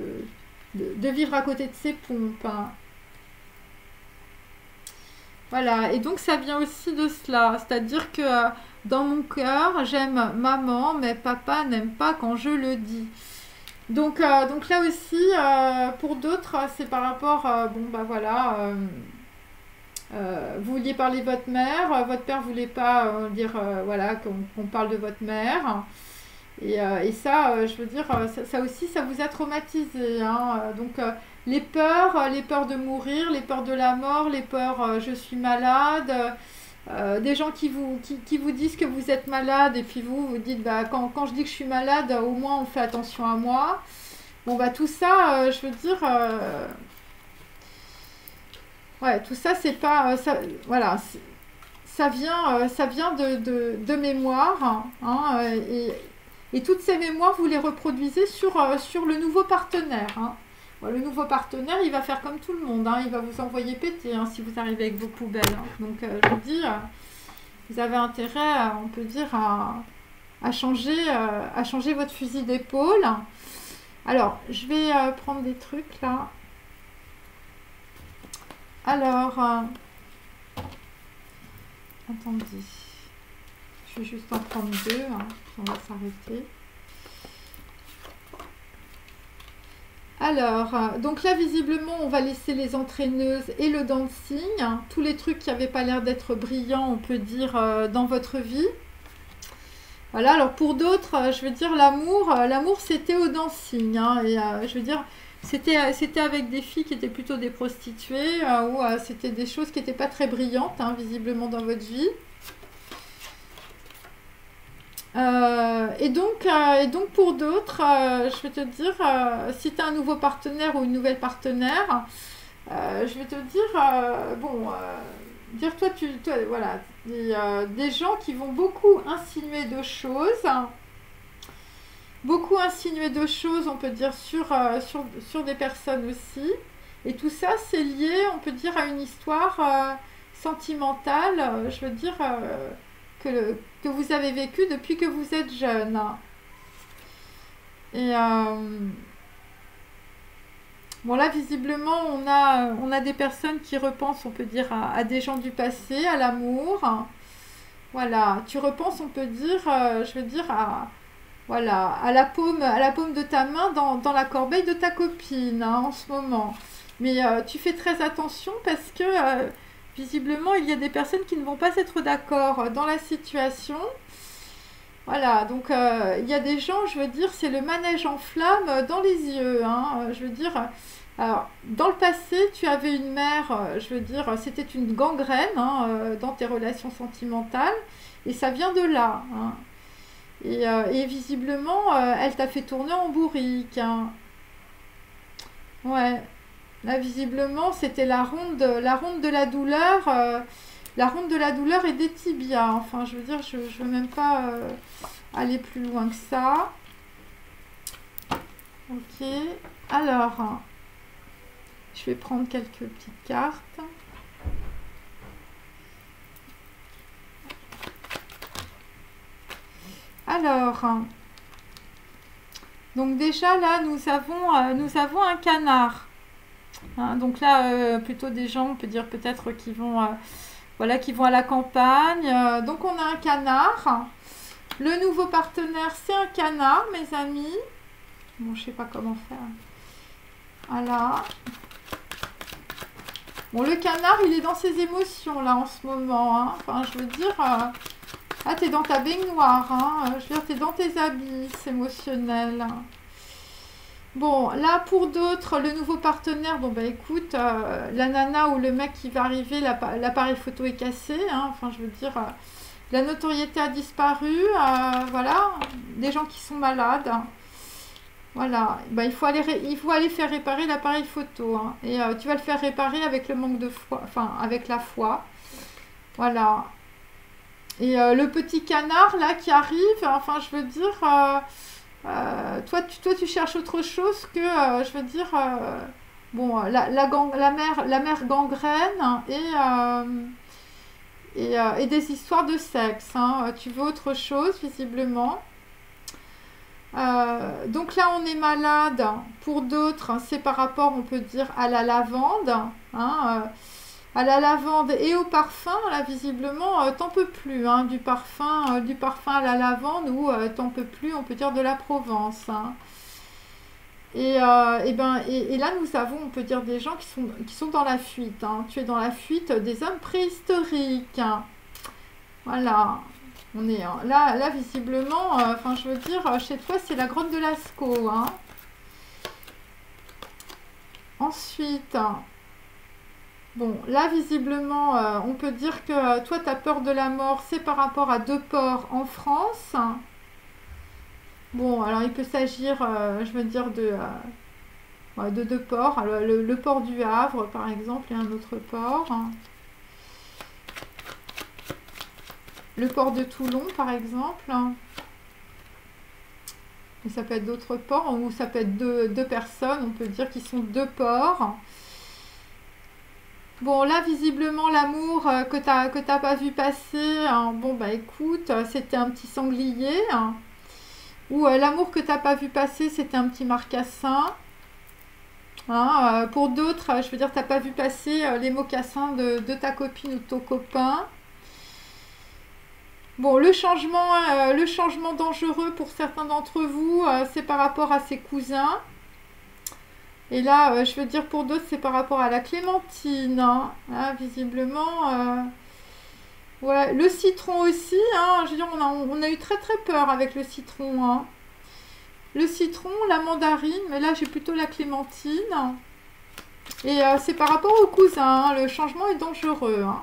de vivre à côté de ses pompes, hein. Voilà, et donc ça vient aussi de cela, c'est-à-dire que dans mon cœur, j'aime maman, mais papa n'aime pas quand je le dis. Donc là aussi, pour d'autres, c'est par rapport, bon bah voilà, vous vouliez parler de votre mère, votre père voulait pas dire, voilà, qu'on parle de votre mère. Et ça, je veux dire, ça aussi, ça vous a traumatisé. Hein, donc, les peurs de mourir, les peurs de la mort, les peurs je suis malade, des gens qui vous disent que vous êtes malade et puis vous dites bah, quand je dis que je suis malade, au moins on fait attention à moi. Bon bah tout ça, je veux dire, ouais, tout ça c'est pas, ça, voilà, ça vient de mémoire, hein, et toutes ces mémoires vous les reproduisez sur le nouveau partenaire. Hein. Bon, le nouveau partenaire, il va faire comme tout le monde, hein, il va vous envoyer péter hein, si vous arrivez avec vos poubelles. Hein. Donc je vous dis, vous avez intérêt, on peut dire, à changer votre fusil d'épaule. Alors, je vais prendre des trucs là. Alors, attendez, je vais juste en prendre deux, hein, puis on va s'arrêter. Alors, donc là, visiblement, on va laisser les entraîneuses et le dancing, hein, tous les trucs qui n'avaient pas l'air d'être brillants, on peut dire, dans votre vie. Voilà, alors pour d'autres, je veux dire, l'amour c'était au dancing, hein, et je veux dire, c'était avec des filles qui étaient plutôt des prostituées, ou c'était des choses qui n'étaient pas très brillantes, hein, visiblement, dans votre vie. Et donc pour d'autres, je vais te dire, si tu as un nouveau partenaire ou une nouvelle partenaire, je vais te dire, bon, dire toi, voilà, des gens qui vont beaucoup insinuer de choses, on peut dire, sur des personnes aussi. Et tout ça, c'est lié, on peut dire, à une histoire sentimentale, je veux dire, que vous avez vécue depuis que vous êtes jeune. Et bon, là, visiblement, on a des personnes qui repensent, on peut dire, à des gens du passé, à l'amour. Voilà, tu repenses, on peut dire, je veux dire, voilà, à la paume de ta main dans la corbeille de ta copine, hein, en ce moment. Mais tu fais très attention parce que, visiblement, il y a des personnes qui ne vont pas être d'accord dans la situation. Voilà, donc il y a des gens, je veux dire, c'est le manège en flammes dans les yeux, hein, je veux dire, alors, dans le passé, tu avais une mère, je veux dire, c'était une gangrène hein, dans tes relations sentimentales, et ça vient de là, hein. Et visiblement, elle t'a fait tourner en bourrique, hein. Ouais, là, visiblement, c'était la ronde de la douleur, la ronde de la douleur et des tibias. Enfin, je veux dire, je ne veux même pas aller plus loin que ça. Ok. Alors, je vais prendre quelques petites cartes. Alors, donc déjà là, nous avons un canard. Hein, donc là, plutôt des gens, on peut dire peut-être qui vont... voilà, qui vont à la campagne. Donc, on a un canard. Le nouveau partenaire, c'est un canard, mes amis. Bon, je sais pas comment faire. Voilà. Bon, le canard, il est dans ses émotions, là, en ce moment. Hein. Enfin, je veux dire... ah, t'es dans ta baignoire. Hein. Je veux dire, t'es dans tes abysses émotionnels. Bon, là, pour d'autres, le nouveau partenaire, bon, bah, écoute, la nana ou le mec qui va arriver, l'appareil photo est cassé, hein, enfin, je veux dire, la notoriété a disparu, voilà, des gens qui sont malades, voilà, bah, il faut aller faire réparer l'appareil photo, hein, et tu vas le faire réparer avec le manque de foi, enfin, avec la foi, voilà, et le petit canard, là, qui arrive, enfin, je veux dire... toi, tu cherches autre chose que, je veux dire, bon, la mère gangrène et des histoires de sexe. Hein. Tu veux autre chose, visiblement. Donc là, on est malade. Pour d'autres, c'est par rapport, on peut dire, à la lavande. Hein, à la lavande et au parfum, là, visiblement, t'en peux plus, hein, du parfum à la lavande, ou t'en peux plus, on peut dire, de la Provence. Hein. Et là, nous avons, on peut dire, des gens qui sont dans la fuite. Hein. Tu es dans la fuite des hommes préhistoriques. Hein. Voilà. On est là, visiblement, enfin, je veux dire, chez toi, c'est la grotte de Lascaux. Hein. Ensuite... Bon, là, visiblement, on peut dire que toi, ta peur de la mort, c'est par rapport à deux ports en France. Bon, alors il peut s'agir, je veux dire, ouais, de deux ports. Alors, le port du Havre, par exemple, et un autre port. Le port de Toulon, par exemple. Et ça peut être d'autres ports, ou ça peut être deux personnes, on peut dire qu'ils sont deux ports. Bon, là, visiblement, l'amour que t'as pas vu passer, hein, bon, bah écoute, c'était un petit sanglier. Hein. Ou l'amour que t'as pas vu passer, c'était un petit marcassin. Hein, pour d'autres, je veux dire, t'as pas vu passer les mocassins de ta copine ou de ton copain. Bon, le changement dangereux pour certains d'entre vous, c'est par rapport à ses cousins. Et là, je veux dire, pour d'autres, c'est par rapport à la clémentine. Hein. Hein, visiblement, ouais, le citron aussi. Hein, je veux dire, on a eu très très peur avec le citron. Hein. Le citron, la mandarine, mais là, j'ai plutôt la clémentine. Et c'est par rapport aux cousins. Hein, le changement est dangereux. Hein.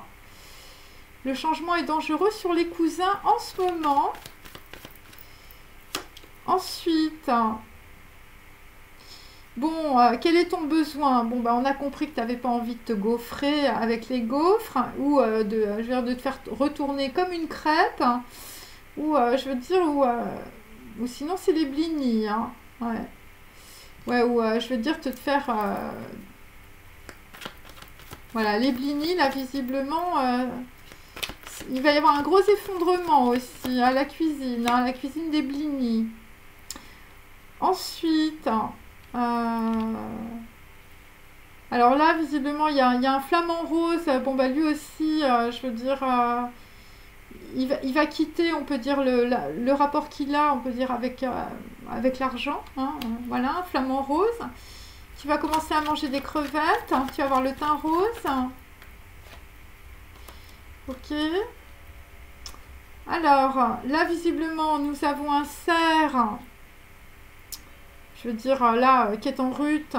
Le changement est dangereux sur les cousins en ce moment. Ensuite, bon, quel est ton besoin? Bon, bah, on a compris que tu n'avais pas envie de te gaufrer avec les gaufres ou je veux dire, de te faire retourner comme une crêpe. Ou, je veux dire, ou sinon, c'est les blinis. Hein. Ouais. Ouais, ou je veux dire, te faire... voilà, les blinis, là, visiblement... il va y avoir un gros effondrement aussi à la cuisine des blinis. Ensuite, alors là, visiblement, il y a un flamant rose. Bon, bah lui aussi, je veux dire, il va quitter, on peut dire, le rapport qu'il a, on peut dire, avec l'argent. Hein, voilà, un flamant rose. Tu vas commencer à manger des crevettes. Hein, tu vas avoir le teint rose. Ok. Alors, là, visiblement, nous avons un cerf, je veux dire, là, qui est en rut.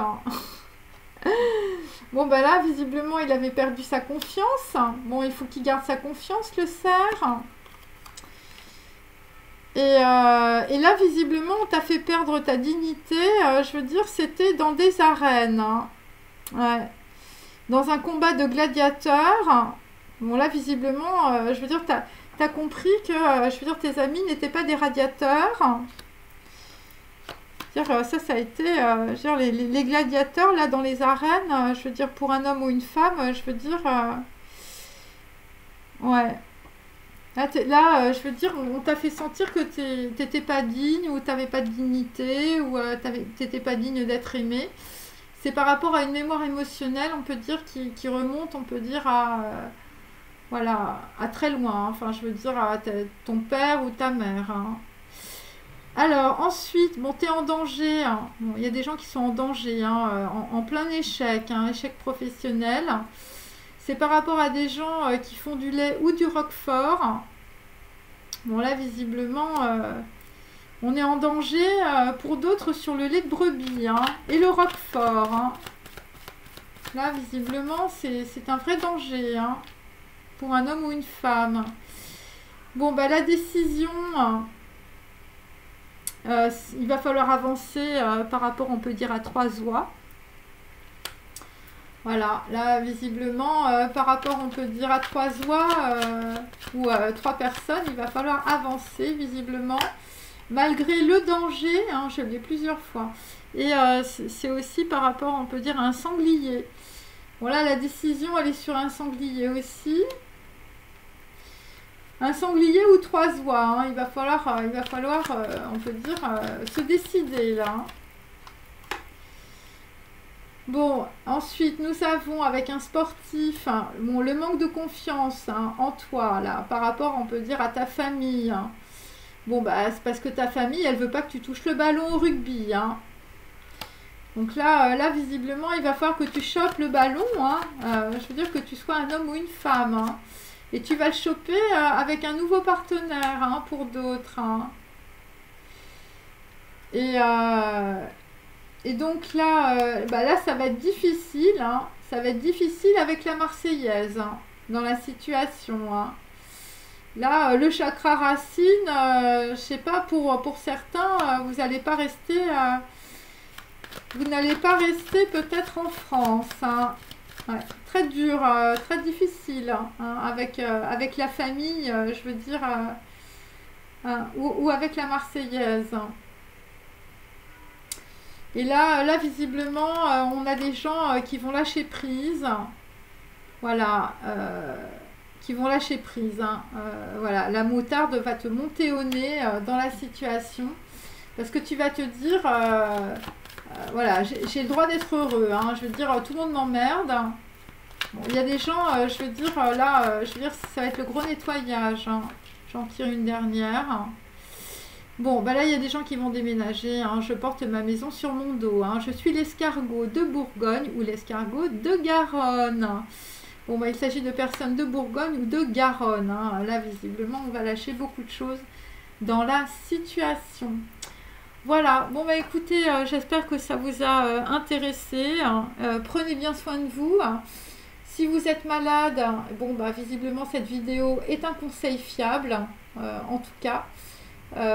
Bon, ben là, visiblement, il avait perdu sa confiance. Bon, il faut qu'il garde sa confiance, le cerf. Et là, visiblement, on t'a fait perdre ta dignité. Je veux dire, c'était dans des arènes. Hein. Ouais. Dans un combat de gladiateurs. Bon, là, visiblement, je veux dire, t'as compris que, je veux dire, tes amis n'étaient pas des radiateurs. Ça a été, je veux dire, les gladiateurs, là, dans les arènes, je veux dire, pour un homme ou une femme, je veux dire, ouais. Là, je veux dire, on t'a fait sentir que t'étais pas digne, ou t'avais pas de dignité, ou t'étais pas digne d'être aimé. C'est par rapport à une mémoire émotionnelle, on peut dire, qui remonte, on peut dire, voilà, à très loin. Hein. Enfin, je veux dire, à ton père ou ta mère. Hein. Alors, ensuite, bon, t'es en danger. Hein. Bon, il y a des gens qui sont en danger, hein, en plein échec, hein, échec professionnel. C'est par rapport à des gens qui font du lait ou du roquefort. Bon, là, visiblement, on est en danger pour d'autres sur le lait de brebis hein, et le roquefort. Hein. Là, visiblement, c'est un vrai danger hein, pour un homme ou une femme. Bon, bah, la décision... il va falloir avancer par rapport, on peut dire, à 3 oies. Voilà, là, visiblement, par rapport, on peut dire, à 3 oies ou 3 personnes, il va falloir avancer, visiblement, malgré le danger, hein, je l'ai plusieurs fois. Et c'est aussi par rapport, on peut dire, à un sanglier. Voilà, la décision, elle est sur un sanglier aussi. Un sanglier ou 3 oies, hein. Il va falloir on peut dire, se décider là. Hein. Bon, ensuite nous avons avec un sportif, hein, bon, le manque de confiance hein, en toi là, par rapport, on peut dire, à ta famille. Hein. Bon, bah c'est parce que ta famille, elle veut pas que tu touches le ballon au rugby. Hein. Donc là, visiblement, il va falloir que tu chopes le ballon. Hein. Je veux dire que tu sois un homme ou une femme. Hein. Et tu vas le choper avec un nouveau partenaire hein, pour d'autres. Hein. Et donc là, là, ça va être difficile. Hein. ça va être difficile avec la Marseillaise, hein, dans la situation, hein. Là, le chakra racine, je sais pas, pour certains, vous n'allez pas rester, peut-être en France, hein. Ouais, très dur, très difficile, hein, avec la famille, je veux dire, ou avec la Marseillaise. Et là visiblement, on a des gens qui vont lâcher prise. Voilà, qui vont lâcher prise, hein. Voilà, la moutarde va te monter au nez dans la situation. Parce que tu vas te dire, voilà, j'ai le droit d'être heureux, hein. Je veux dire, tout le monde m'emmerde. Bon, il y a des gens, je veux dire, là, je veux dire, ça va être le gros nettoyage, hein. J'en tire une dernière. Bon, bah là, il y a des gens qui vont déménager, hein. Je porte ma maison sur mon dos, hein. Je suis l'escargot de Bourgogne ou l'escargot de Garonne. Bon, bah, il s'agit de personnes de Bourgogne ou de Garonne, hein. Là, visiblement, on va lâcher beaucoup de choses dans la situation. Voilà, bon, bah écoutez, j'espère que ça vous a intéressé, hein. Prenez bien soin de vous, hein. Si vous êtes malade, bon, bah visiblement, cette vidéo est un conseil fiable, en tout cas.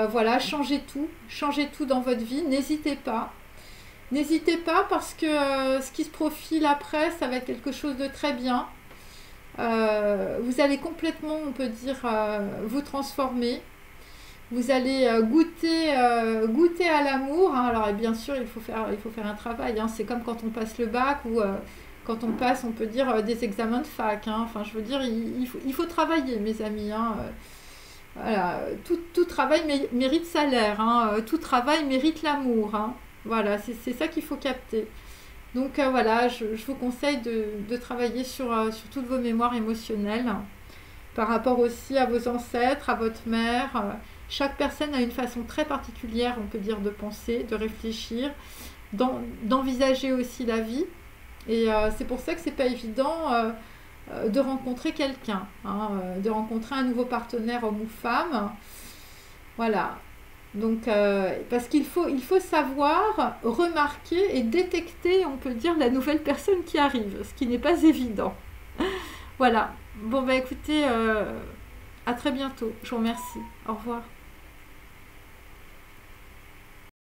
Voilà, changez tout dans votre vie, n'hésitez pas. N'hésitez pas parce que ce qui se profile après, ça va être quelque chose de très bien. Vous allez complètement, on peut dire, vous transformer. Vous allez goûter à l'amour, hein. Alors bien sûr, il faut faire un travail, hein. C'est comme quand on passe le bac ou quand on passe, on peut dire, des examens de fac, hein. Enfin, je veux dire, il faut travailler, mes amis, hein. Voilà, tout travail mérite salaire, hein. Tout travail mérite l'amour, hein. Voilà, c'est ça qu'il faut capter. Donc voilà, je vous conseille de travailler sur toutes vos mémoires émotionnelles, par rapport aussi à vos ancêtres, à votre mère. Chaque personne a une façon très particulière, on peut dire, de penser, de réfléchir, d'envisager aussi la vie. Et c'est pour ça que c'est pas évident de rencontrer quelqu'un, hein, de rencontrer un nouveau partenaire homme ou femme. Voilà. Donc, parce qu'il faut savoir remarquer et détecter, on peut dire, la nouvelle personne qui arrive, ce qui n'est pas évident. Voilà. Bon, bah écoutez, à très bientôt. Je vous remercie. Au revoir.